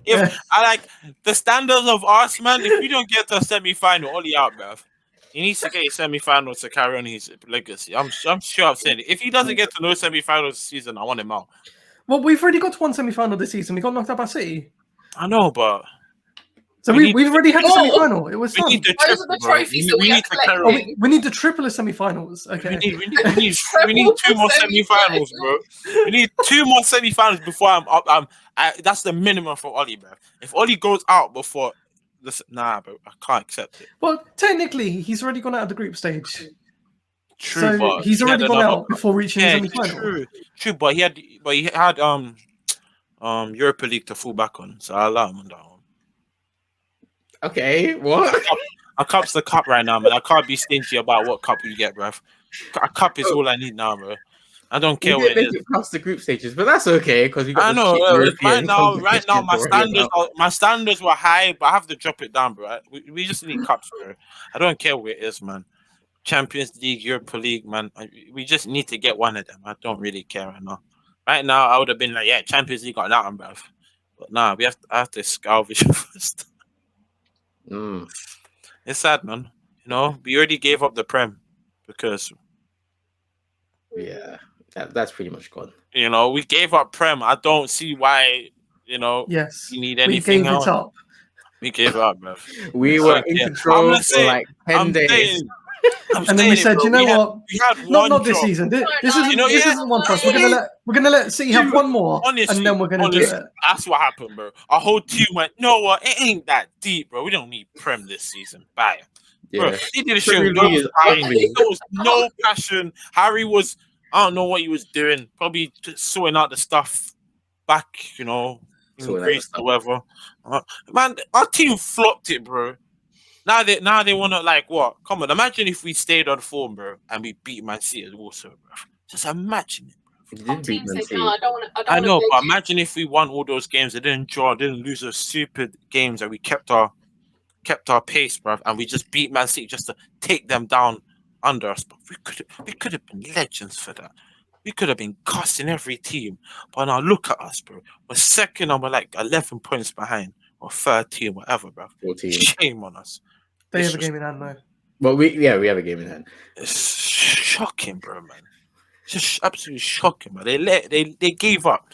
If I like the standards of us, man, if we don't get to a semi-final, Ollie out, bruv. He needs to get a semi-final to carry on his legacy. I'm sure I've said it. If he doesn't get to no semi-finals this season, I want him out. Well, we've already got to one semi-final this season. We got knocked out by City. I know, but so we've already had a semi-final. It was we fun. need the Those are the trophies that we need are to carry collecting. on. We need the triple of semi-finals. Okay. We need 2 more semi-finals, bro. We need 2 more semi-finals before I'm up. That's the minimum for Ollie, bro. If Ollie goes out before this, nah, bro, I can't accept it. Well, technically, he's already gone out of the group stage. True, So but he's already gone out before reaching the yeah, semi-final. true, but he had Europa League to fall back on, so I allow him on that one. Okay, what? A cup's the cup right now, man. I can't be stingy about what cup we get, bruv. A cup is all I need now, bro. I don't care what it is. Past the group stages, but that's okay because we got. I know. Right now, my standards were high, but I have to drop it down, bro. We just need cups, bro. I don't care what it is, man. Champions League, Europa League, man. We just need to get one of them. I don't really care right now. Right now, I would have been like, yeah, Champions League got that one, bruv. But nah, I have to salvage first. It's sad, man. You know, we already gave up the Prem because. Yeah. That's pretty much gone. You know, we gave up Prem. I don't see why. You know, Yes. you need We anything gave else. it up. We gave it up, bro. We So, were in yeah. control I'm for saying- like 10 days. I'm And then we saying, said, bro, you know we had- what? We had one Not this job. season. This You know, isn't one for us. We're gonna let City have one more, Honestly, and then we're gonna do it. That's what happened, bro. Our whole team went, you know what? It ain't that deep, bro. We don't need Prem this season. Bye. Bro, Yeah. he did a Premier show. League is ugly. There was no passion. Harry was, I don't know what he was doing. Probably just sorting out the stuff back, you know, in Sorting out Greece the or whatever. Man, our team flopped it, bro. Now they want to, like, what? Come on, imagine if we stayed on form, bro, and we beat Man City also, bro. Just imagine it. We Our did beat team Man said, City. no, I don't want to. I know, but imagine if we won all those games, they didn't draw, didn't lose those stupid games, and we kept our pace, bruv, and we just beat Man City just to take them down under us. But we could have been legends for that. We could have been cussing every team. But now look at us, bro. We're second and we're like 11 points behind, or 13, whatever, bruv. 14. Shame on us. They It's have a just- game in hand though. Well, we have a game in hand. It's shocking, bro, man. It's just absolutely shocking, man. They gave up.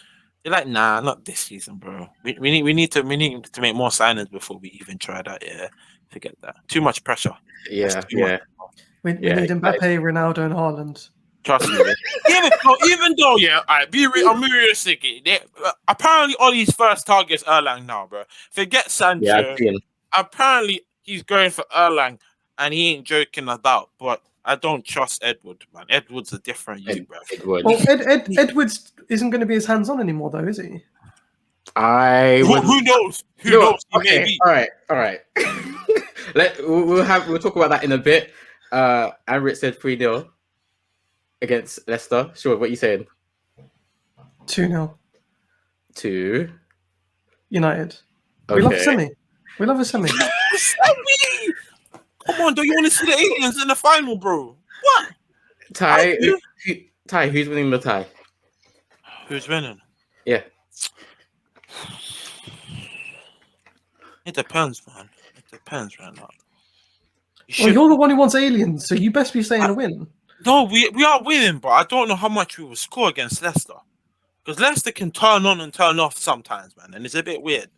They're like, nah, not this season, bro. We need to make more signings before we even try that. Yeah, forget that. Too much pressure. Yeah, That's too yeah. We Yeah, need Mbappe, Ronaldo, and Haaland. Trust me. even though, yeah, I'm realistic. Apparently, Ollie's first target's Erlang now, bro. Forget Sancho. Yeah, I've seen. Apparently, he's going for Erlang, and he ain't joking about. But I don't trust Edward, man. Edward's a different you, bro. Edward. Well, Edwards isn't going to be as hands-on anymore, though, is he? Who knows? Who knows? He may Okay, be. all right. We'll talk about that in a bit. Amrit said 3-0 against Leicester. Sure, what are you saying? 2-0 2. United. Okay. We love a semi. We love a semi. Sammy! Come on, don't you want to see the aliens in the final, bro? What? Ty, who's winning the tie? Who's winning? Yeah. It depends, man. It depends right now. Well, you're the one who wants aliens, so you best be saying a win. No, we are winning, but I don't know how much we will score against Leicester. Because Leicester can turn on and turn off sometimes, man, and it's a bit weird.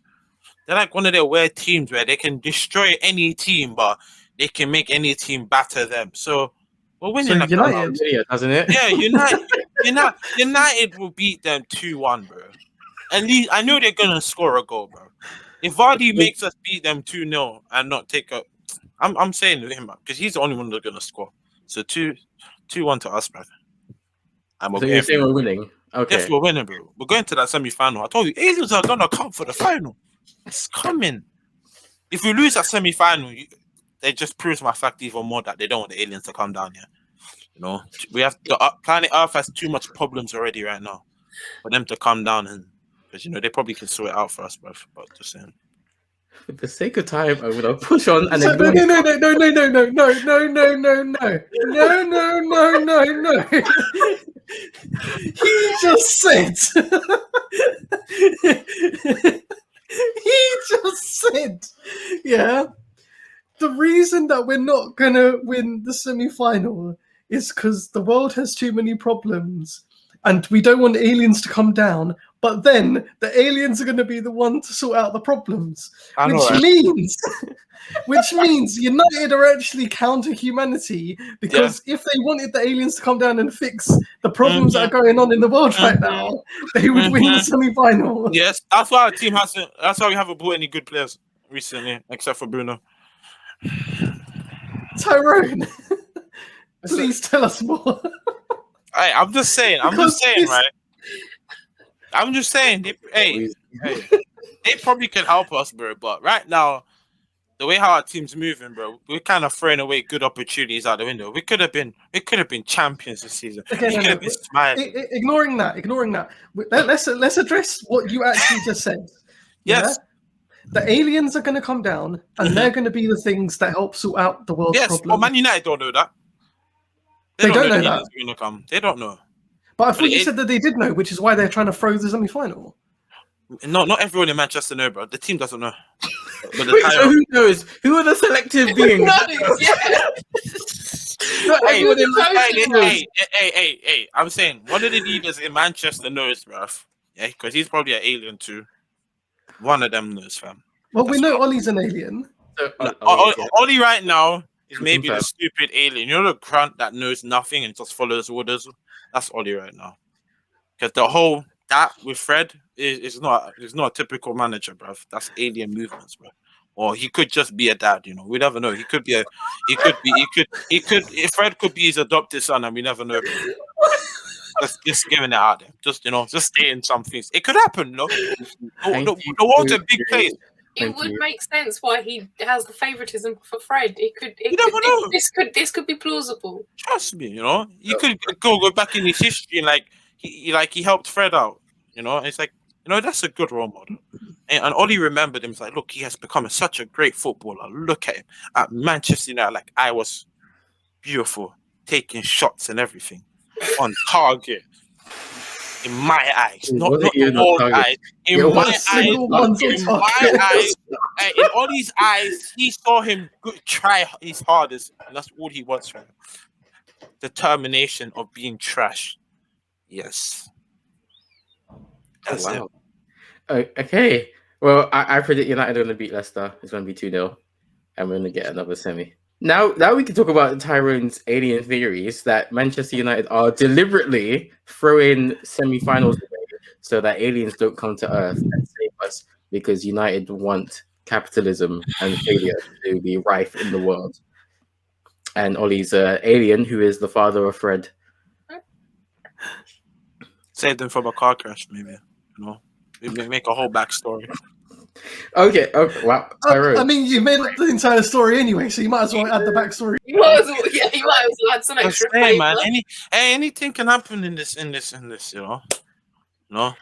They're like one of their weird teams where they can destroy any team, but they can make any team batter them. So we're winning. So like United. Video, doesn't it? Yeah, United will beat them 2-1, bro. At least I know they're gonna score a goal, bro. If Vardy makes us beat them 2-0 and not take a, I'm saying to him because he's the only one that's gonna score. So 2-1 to us, bro. And So you're saying we're winning? Okay. Yes, we're winning, bro. We're going to that semi-final. I told you, aliens are gonna come for the final. It's coming. If we lose that semi-final, it just proves my fact even more that they don't want the aliens to come down here. You know, we have planet Earth has too much problems already right now for them to come down, and because they probably can sort it out for us, bro. But just saying. For the sake of time, I'm gonna push on and So, ignore no. He just said. He just said, yeah. The reason that we're not gonna win the semi-final is because the world has too many problems, and we don't want aliens to come down. But then the aliens are going to be the one to sort out the problems, which means United are actually counter humanity because if they wanted the aliens to come down and fix the problems that are going on in the world right now, they would win the semi-final. Yes, that's why our team hasn't. That's why we haven't bought any good players recently, except for Bruno. Tyrone, please tell us more. Hey, I'm just saying, right? I'm just saying, they probably can help us, bro. But right now, the way how our team's moving, bro, we're kind of throwing away good opportunities out the window. We could have been champions this season. Okay, we could have been smiling. Ignoring that. Let's address what you actually just said. Yes. Yeah? The aliens are going to come down, and they're going to be the things that help sort out the world's Yes, problems. but Man United don't know that. They don't know the that. aliens are gonna come. They don't know. But I thought you said that they did know, which is why they're trying to throw the semi-final. Not everyone in Manchester know, bro. The team doesn't know. But Wait, so who knows? Who are the selective beings? Not Hey, everyone in hey, I'm saying one of the leaders in Manchester knows, bruv. Yeah, because he's probably an alien too. One of them knows, fam. Well, That's we know what- Ollie's an alien. No, Oh, yeah. Ollie right now is maybe the Confirm. stupid alien. You know the grunt that knows nothing and just follows orders? That's Ollie right now. Because the whole that with Fred is not a typical manager, bruv. That's alien movements, bruv. Or he could just be a dad, you know. We never know. He could be Fred could be his adopted son and we never know, bro. Just giving it out there. Just just stating some things. It could happen, no? The world's a big place. It would make sense why he has the favoritism for Fred. You never know. This could be plausible. Trust me, you know. You could go back in his history and he helped Fred out. You know, it's like, that's a good role model. And Ollie remembered him. He's like, look, he has become such a great footballer. Look at him at Manchester United. Like, I was beautiful, taking shots and everything on target. In my eyes, not the world's eyes. In my eyes, in Ollie's eyes, he saw him try his hardest, and that's all he wants from him. Determination of being trash. Yes. That's it. Okay. Well, I predict United are going to beat Leicester. It's going to be 2-0, and we're going to get another semi. Now we can talk about Tyrone's alien theories that Manchester United are deliberately throwing semi-finals away so that aliens don't come to Earth and save us because United want capitalism and failure to be rife in the world. And Ollie's alien, who is the father of Fred. Saved them from a car crash, maybe. We make a whole backstory. Okay. Wow. I mean, you made up the entire story anyway, so you might as well add the backstory. You might as well add some extra Hey, flavor. man, anything can happen in this, you know. No.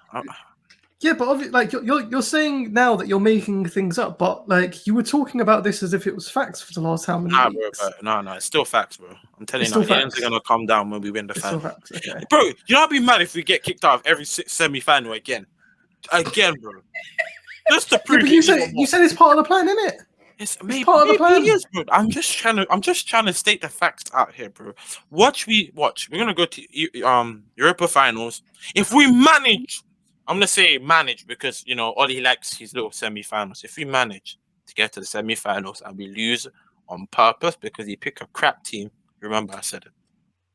Yeah, but obviously, you're saying now that you're making things up, but like you were talking about this as if it was facts for the last how many weeks? No, it's still facts, bro. I'm telling you, aliens are gonna come down when we win the final. Okay. Bro, you know I'd be mad if we get kicked out of every semi-final again, bro. Just to prove. Yeah, but you said it's part of the plan, isn't it? It's maybe part of the plan. It is, bro. I'm just trying to state the facts out here, bro. Watch. We're gonna go to Europa finals. If we manage, I'm gonna say manage because Ollie likes his little semi-finals. If we manage to get to the semi-finals and we lose on purpose because he picked a crap team, remember I said it.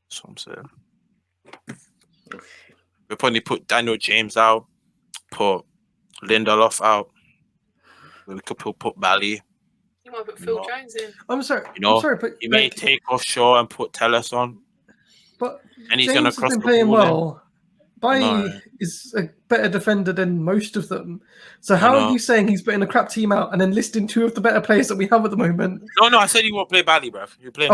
That's what I'm saying. We'll probably put Daniel James out, put Lindelof out. We could put Bally. You might put Phil Jones in. I'm sorry. But he may take off Shaw and put Tellus on. But and he's James gonna has cross been the playing ball well. Bailly is a better defender than most of them. So how are you saying he's putting a crap team out and then listing two of the better players that we have at the moment? No, I said he won't play Bally, bro.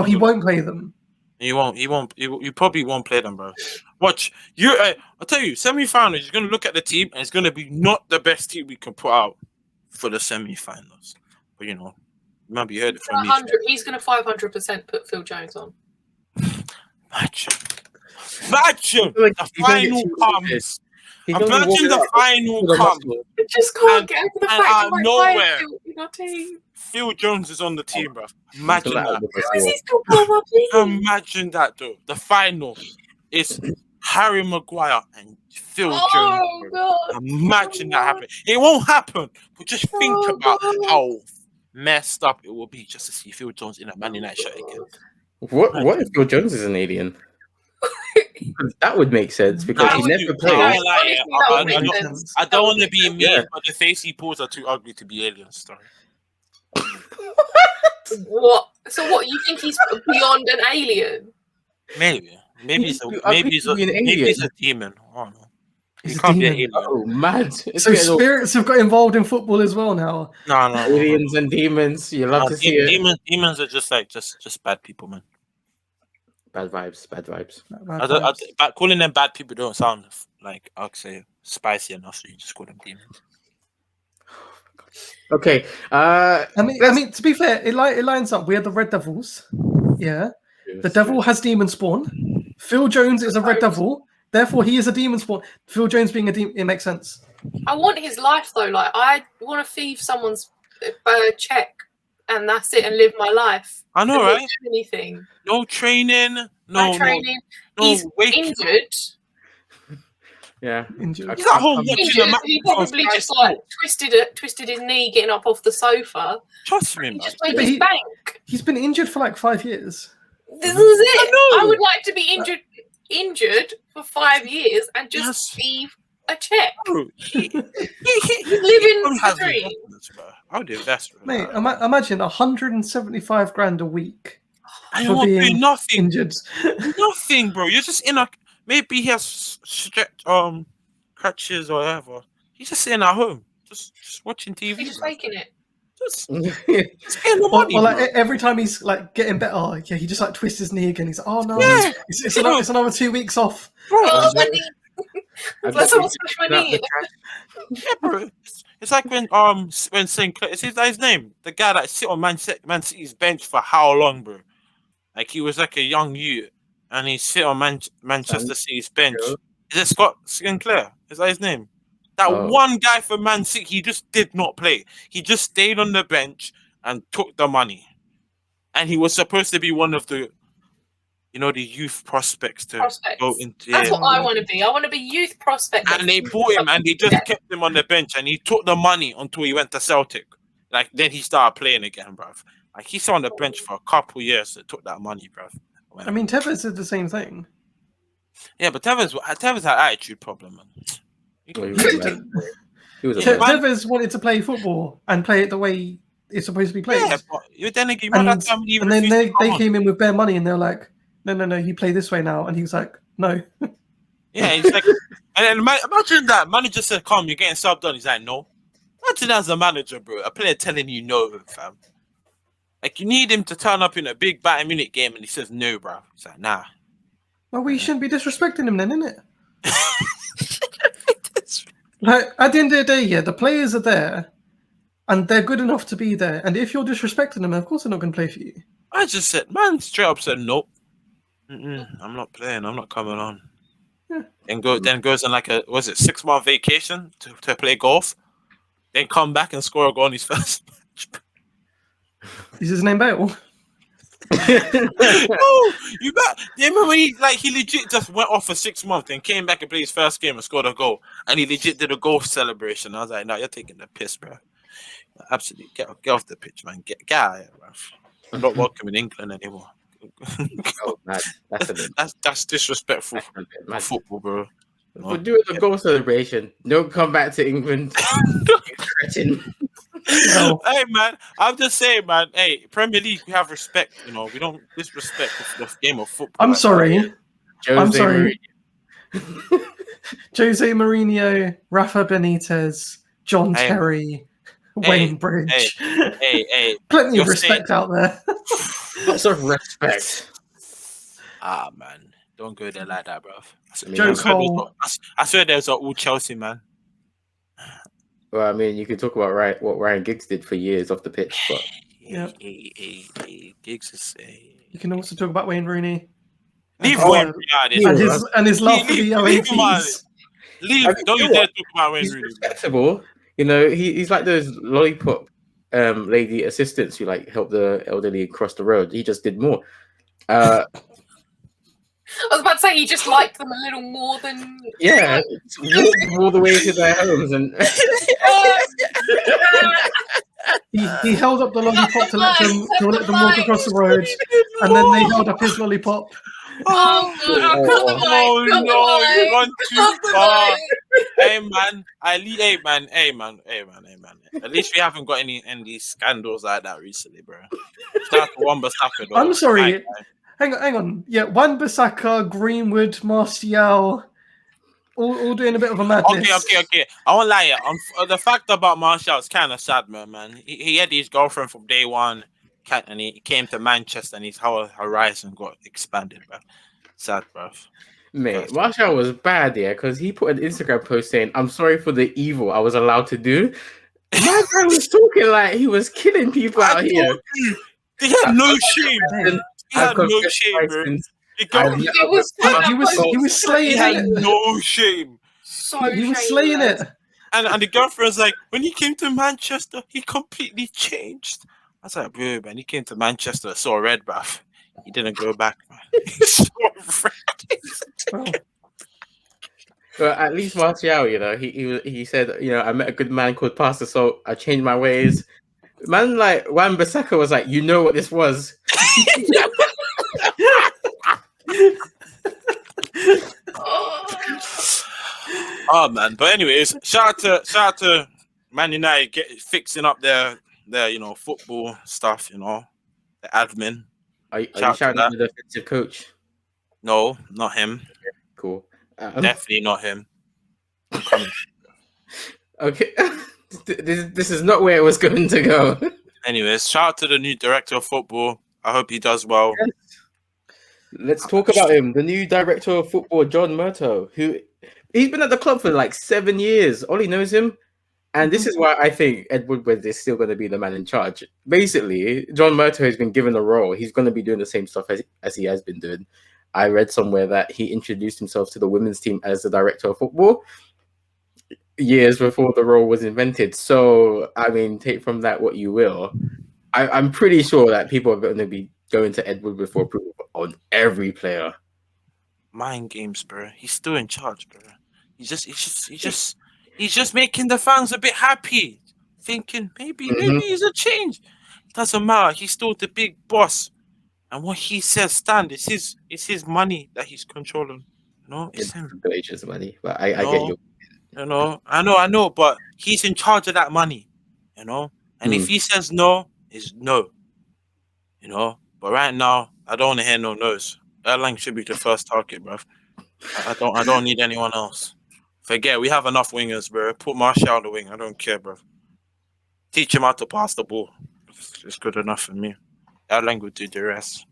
He won't play them. He won't. You probably won't play them, bro. Watch. I'll tell you, semi-finals, you're going to look at the team, and it's going to be not the best team we can put out for the semi-finals. But, remember, you heard it from me. He's going to 500% put Phil Jones on. Imagine. The final comes. Imagine the final comes. You just can't get over the fact that nowhere. your team. Phil Jones is on the team, bro. Imagine that. How is he still on my team? Imagine that, though. The final is Harry Maguire and Phil Jones. God. Imagine that happening. It won't happen, but just think about how messed up it will be just to see Phil Jones in a Man United shirt again. What if Phil Jones is an alien? That would make sense because he never played. I don't want to be mean, but the face he pulls are too ugly to be aliens. What? So what? You think he's beyond an alien? Maybe he's a demon. I don't know. He can't be an alien. Oh, mad! So spirits have got involved in football as well now. No. Aliens and demons. You love to see it. Demons are just bad people, man. Bad vibes. But calling them bad people don't sound like I'd say spicy enough, so you just call them demons. Okay. I mean, to be fair, it lines up. We had the Red Devils. Yeah. The Devil has demon spawn. Phil Jones is a Red Devil. Therefore, he is a demon spawn. Phil Jones being a demon, it makes sense. I want his life though. Like I want to thieve someone's check and that's it, and live my life. I know, And not right? do anything. No training, No training. no He's waking. injured. Yeah. Injured. He's at home watching a Injured. match. He probably on Sky just like Sports. twisted his knee getting up off the sofa. Trust me, He man. just made But his he- bank. He's been injured for like 5 years. This is it. know. I would like to be injured for 5 years and just Yes. receive a check. Bro, he Living probably the has dream. investments, bro. I would invest, bro. Mate, imagine 175 grand a week I for won't do being nothing. injured. Nothing, bro. You're just in a. Maybe he has stretch crutches or whatever. He's just sitting at home, just watching TV. He's just bro. faking it. Just getting the Or, money. or like bro. every time he's like getting better, yeah, he just like twists his knee again. He's like, oh no, Yeah. it's another 2 weeks off. Oh, my yeah. knee. I've Let's got all to smash my snap knee. the trash. Yeah, bro. It's like when Sinclair, is that his name? The guy that sit on Man City's bench for how long, bro? Like he was like a young youth, and he sit on Manchester City's bench. Joe? Is it Scott Sinclair? Is that his name? That Oh. one guy for Man City, he just did not play. He just stayed on the bench and took the money. And he was supposed to be one of the, the youth prospects to Prospects. go into. That's Yeah. what I want to be. I want to be youth prospect. And they bought him, and they just kept him on the bench, and he took the money until he went to Celtic. Like then he started playing again, bruv. Like he sat on the bench for a couple years to took that money, bruv. I mean, Tevez did the same thing. Yeah, but Tevez had attitude problem, man. Well, he was a mess. He was a Yeah, mess. man. Tevez wanted to play football and play it the way it's supposed to be played. Yeah, but then again, and that time he and then refused to they come on. came in with bare money and they're like, no, you play this way now. And he was like, no. Yeah, he's like, and then imagine that manager said, "Come, you're getting subbed on." He's like, "No." Imagine as a manager, bro, a player telling you no, fam. Like you need him to turn up in a big Bayern Munich game, and he says no, bro. He's like, nah. Well, we shouldn't be disrespecting him then, innit? Like, at the end of the day, yeah, the players are there and they're good enough to be there. And if you're disrespecting them, of course they're not going to play for you. I just said, man, straight up said, nope. I'm not playing. I'm not coming on. Yeah. And then goes on like a 6-month vacation to play golf. Then come back and score a goal on his first match. Is his name Bale? No, you bet. You remember when he legit just went off for 6 months and came back and played his first game and scored a goal, and he legit did a golf celebration. I was like, no, you're taking the piss, bro. Absolutely, get off the pitch, man. Get out of here, bro. I'm not welcome in England anymore. Oh, man. That's a bit. That's disrespectful That's a bit for mad. football, bro. We're doing the goal celebration. Don't come back to England. You cretin. No. Hey, man, I'm just saying, man. Hey, Premier League, we have respect. We don't disrespect the game of football. I'm like sorry. Jose I'm sorry. Mourinho. Jose Mourinho, Rafa Benitez, John Hey. Terry, Wayne Bridge. Hey, Plenty you're of respect out there. Lots of respect. man, don't go there like that, bro. Joe Cole. I swear there's a all Chelsea, man. Well, I mean, you could talk about what Ryan Giggs did for years off the pitch, but Yeah. Hey, Giggs is You can also talk about Wayne Rooney leave Oh, Wayne Rooney out of yeah. this. and his love for the Leave him out of OAPs. Leave. I mean, Don't you you know dare what? talk about Wayne he's Rooney. respectable. He's like those lollipop lady assistants who like help the elderly cross the road. He just did more. I was about to say he just liked them a little more than. Yeah, walk them all the way to their homes and He held up the lollipop to let them walk across the road, and then they held up his lollipop. Oh, God, I'll cut the mic. Oh cut the no, mic, you've gone cut too the far. mic. Hey man. At least we haven't got any scandals like that recently, bro. Start Wan-Bissaka, though. I'm sorry. Like, Hang on. Yeah, Wan-Bissaka, Greenwood, Martial, all doing a bit of a madness. Okay. I won't lie. The fact about Martial is kind of sad, man. He had his girlfriend from day one, and he came to Manchester, and his whole horizon got expanded, bro. Sad, bro. mate, Marshall was bad, yeah, because he put an Instagram post saying, "I'm sorry for the evil I was allowed to do." My guy was talking like he was killing people out here. He had no shame. He had no shame, bro. He was slaying He had it. no shame. So He was slaying shameless. it. And the girlfriend's like, when he came to Manchester, he completely changed. I was like, bro, man, he came to Manchester, saw red, bruv. He didn't go back, man. He saw red. Well, But at least Martial, he said, I met a good man called Pastor, so I changed my ways. Man, like Wan-Bissaka was like, you know what this was. Oh man, but anyways, shout out to Man United fixing up their football stuff, the admin. Are you Shout shouting to at the defensive coach? No, not him. Cool. Definitely not him. I'm coming. Okay. This is not where it was going to go. Anyways, shout out to the new director of football. I hope he does well. Yes. Let's talk about him. The new director of football, John Murtough, he's been at the club for like 7 years. Ollie knows him. And this is why I think Ed Woodward is still going to be the man in charge. Basically, John Murtough has been given a role. He's going to be doing the same stuff as he has been doing. I read somewhere that he introduced himself to the women's team as the director of football years before the role was invented. So, I mean, take from that what you will. I'm pretty sure that people are going to be going to Ed Woodward for approval on every player. Mind games, bro. He's still in charge, bro. He's just making the fans a bit happy, thinking maybe he's a change. It doesn't matter. He's still the big boss, and what he says stand. It's his money that he's controlling. It's him. It's money, but I get you. I know, but he's in charge of that money, and if he says no, it's no, But right now, I don't want to hear no no's. Erlang should be the first target, bruv. I don't need anyone else. Forget, we have enough wingers, bro. Put Martial on the wing. I don't care, bro. Teach him how to pass the ball. It's good enough for me. Erlang will do the rest.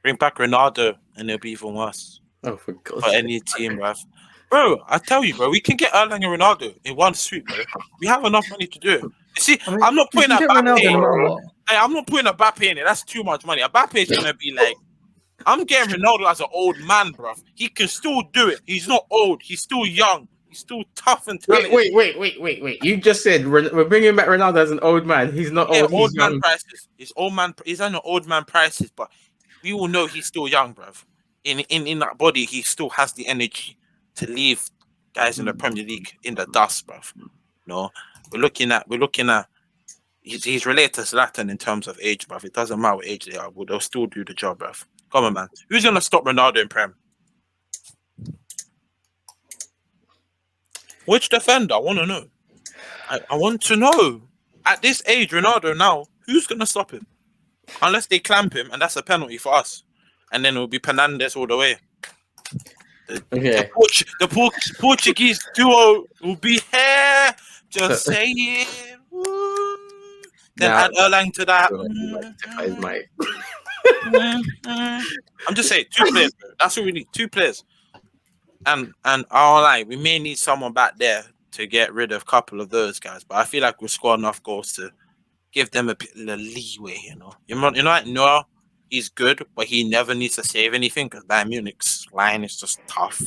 Bring back Ronaldo, and it'll be even worse. Oh, for God's For sake. any team, bruv. Bro, I tell you, bro, we can get Erlang and Ronaldo in one sweep, bro. We have enough money to do it. You see, I mean, I'm not putting you can get Ronaldo no matter Mbappe. what. Hey, I'm not putting Mbappe in it. That's too much money. Mbappe is gonna be like, I'm getting Ronaldo as an old man, bro. He can still do it. He's not old. He's still young. He's still tough and talented. Wait. You just said we're bringing back Ronaldo as an old man. He's not old. Old He's man young. prices. He's on the old man prices, but we all know he's still young, bro. In that body, he still has the energy to leave guys in the Premier League in the dust, bro. We're looking at. He's related to Zlatan in terms of age, bruv. It doesn't matter what age they are, but they'll still do the job, bruv. Come on, man. Who's going to stop Ronaldo in Prem? Which defender? I want to know. I want to know. At this age, Ronaldo now, who's going to stop him? Unless they clamp him, and that's a penalty for us. And then it will be Fernandes all the way. Okay. The Portuguese duo will be here. Just saying. Woo. Then add Erlang to that. I'm just saying, 2 players. Bro. That's what we need. 2 players. And I'll lie, we may need someone back there to get rid of a couple of those guys. But I feel like we'll score enough goals to give them a bit of leeway. Noah, he's good, but he never needs to save anything because Bayern Munich's line is just tough.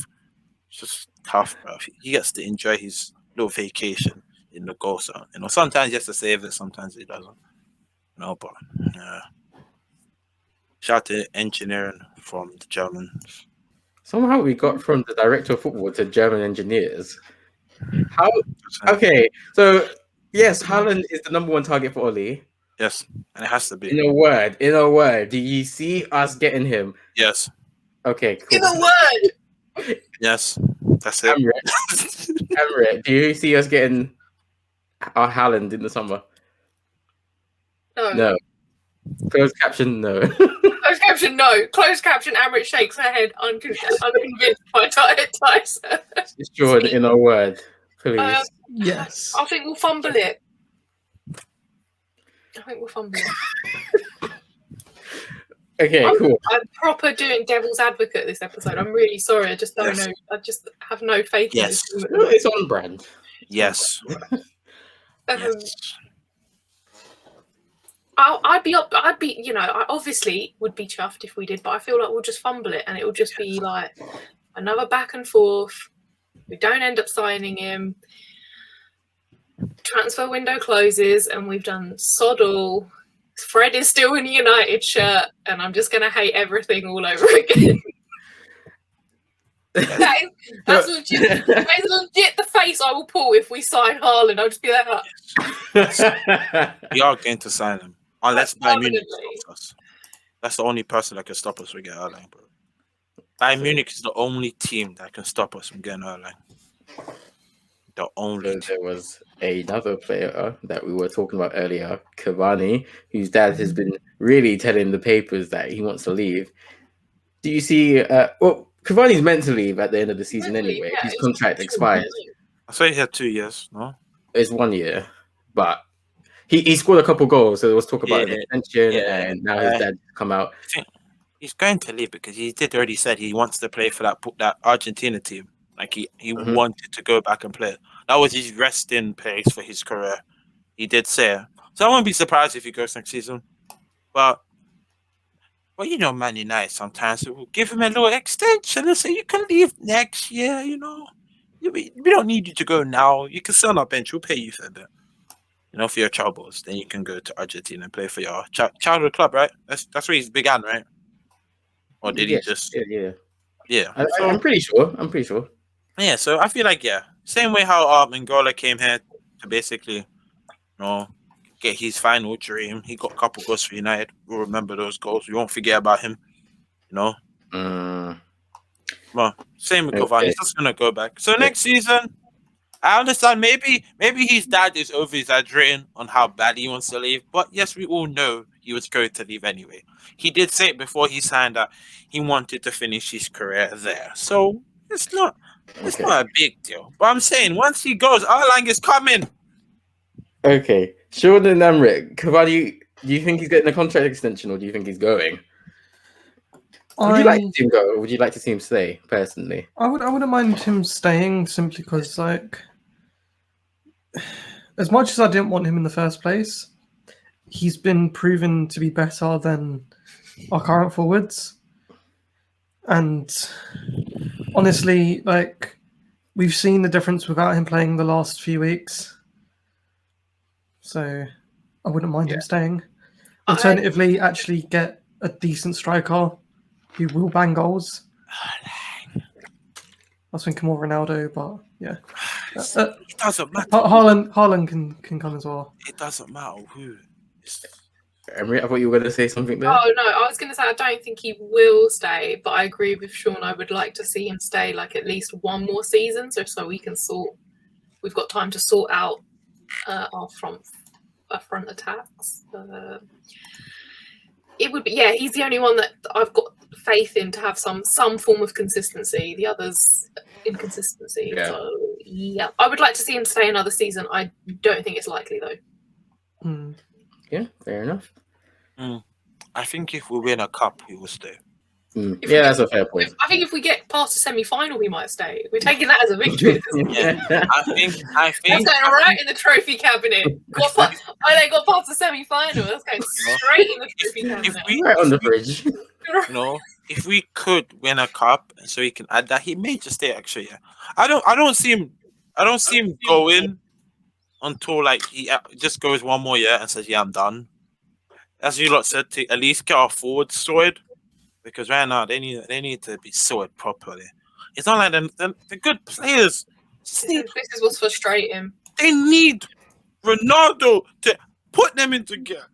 It's just tough, bro. He gets to enjoy his little vacation in the goal zone. Sometimes he has to save it, sometimes he doesn't. But shout out to engineering from the Germans. Somehow we got from the director of football to German engineers. How? Okay, so yes, Haaland is the #1 target for Ollie. Yes, and it has to be. In a word, do you see us getting him? Yes. Okay, cool. In a word. Yes, that's it. Amrit, do you see us getting our Haaland in the summer? No. Closed caption, no. Closed caption, no. Closed caption, Amrit shakes her head, unconvinced by Tyson. It's Jordan in a word, please. Yes. I think we'll fumble it. Okay, cool. I'm proper doing devil's advocate this episode. I'm really sorry. I just don't know. I just have no faith in this. It's on brand. Yes. I'd be, I obviously would be chuffed if we did, but I feel like we'll just fumble it and it will just be like another back and forth. We don't end up signing him. transfer window closes and we've done sod all. Fred is still in a United shirt, and I'm just gonna hate everything all over again. That's legit. That is legit the face I will pull if we sign Haaland. I'll just be like, We are going to sign him unless Bayern Munich permanently. stops us. That's the only person that can stop us from getting Erlang, bro. Bayern Munich is the only team that can stop us from getting Erlang. The only. There was another player that we were talking about earlier, Cavani, whose dad has been really telling the papers that he wants to leave. Do you see? Well, Cavani's meant to leave at the end of the season anyway. Yeah, His it's contract true. expires. I say he had 2 years, no? It's 1 year, but he scored a couple goals, so there was talk about an Yeah, extension, yeah, and now his dad come out. I think he's going to leave because he did already said he wants to play for that Argentina team. Like he wanted to go back and play. That was his resting place for his career. He did say it. So I won't be surprised if he goes next season. But you know, Man United sometimes will give him a little extension and say you can leave next year. You know, we don't need you to go now. You can sit on our bench. We'll pay you for a bit. You know, for your troubles, then you can go to Argentina and play for your childhood club, right? That's where he's began, right? Or did he just? Yeah. I'm pretty sure. Yeah, so I feel like same way how Angola came here to basically, you know, get his final dream. He got a couple goals for United. We'll remember those goals. We won't forget about him. You know. Well, same with Cavani. He's just gonna go back. So next season, I understand. Maybe his dad is over exaggerating on how bad he wants to leave. But yes, we all know he was going to leave anyway. He did say it before he signed that he wanted to finish his career there. So it's not a big deal. But I'm saying once he goes, Erlang is coming. Okay, Sean and Amrit, Cavani, do you think he's getting a contract extension, or do you think he's going? Would you like to see him go, or would you like to see him stay? Personally, I wouldn't mind him staying simply because, like, as much as I didn't want him in the first place, he's been proven to be better than our current forwards. And honestly, like, we've seen the difference without him playing the last few weeks. So I wouldn't mind him staying. Alternatively, actually get a decent striker who will bang goals. I was thinking more Ronaldo, but yeah. It doesn't matter. Haaland can come as well. It doesn't matter who. Amrit, I thought you were going to say something there. Oh no, I was going to say I don't think he will stay, but I agree with Sean. I would like to see him stay like at least one more season, so we can we've got time to sort out our front attacks. It would be he's the only one that I've got faith in to have some form of consistency. The others inconsistency. Yeah. So I would like to see him stay another season. I don't think it's likely though. Yeah, fair enough. I think if we win a cup, we will stay. Yeah, that's a fair point. I think if we get past the semi-final, we might stay. We're taking that as a victory. I think that's going right in the trophy cabinet. They got past the semi-final. That's going straight in the trophy cabinet. Right on the fridge. If we could win a cup, so he can add that, he may just stay. Actually, I don't see him going until like he just goes one more year and says, "Yeah, I'm done." As you lot said, to at least get our forwards sorted, because right now they need to be sorted properly. It's not like the good players. This is what's frustrating. They need Ronaldo to put them into gear.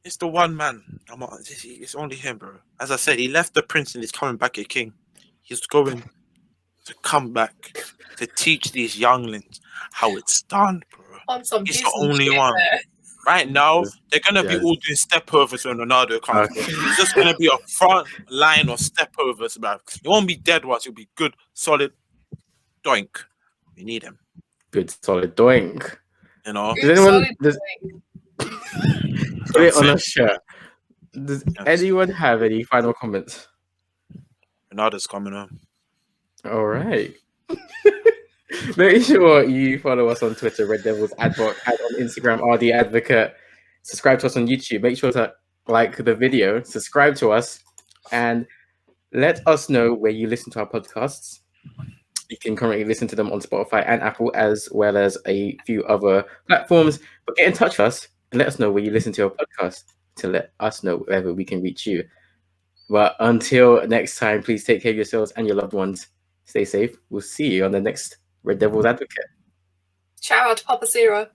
It's the one man. It's only him, bro. As I said, he left the prince and he's coming back a king. He's going to come back to teach these younglings how it's done, bro. He's the only one. There. Right now, they're going to be all doing step overs when Ronaldo comes. Okay. He's just going to be a front line of step overs, man. He won't be dead once. He'll be good, solid doink. We need him. Good, solid doink. You know? Does anyone put it on a shirt? Does anyone have any final comments? Ronaldo's coming on. All right. Make sure you follow us on Twitter, Red Devils Advocate, on Instagram, RD Advocate. Subscribe to us on YouTube. Make sure to like the video, subscribe to us, and let us know where you listen to our podcasts. You can currently listen to them on Spotify and Apple, as well as a few other platforms. But get in touch with us and let us know where you listen to your podcast to let us know wherever we can reach you. But until next time, please take care of yourselves and your loved ones. Stay safe. We'll see you on the next Red Devil's Advocate. Shout out to Papa Zero.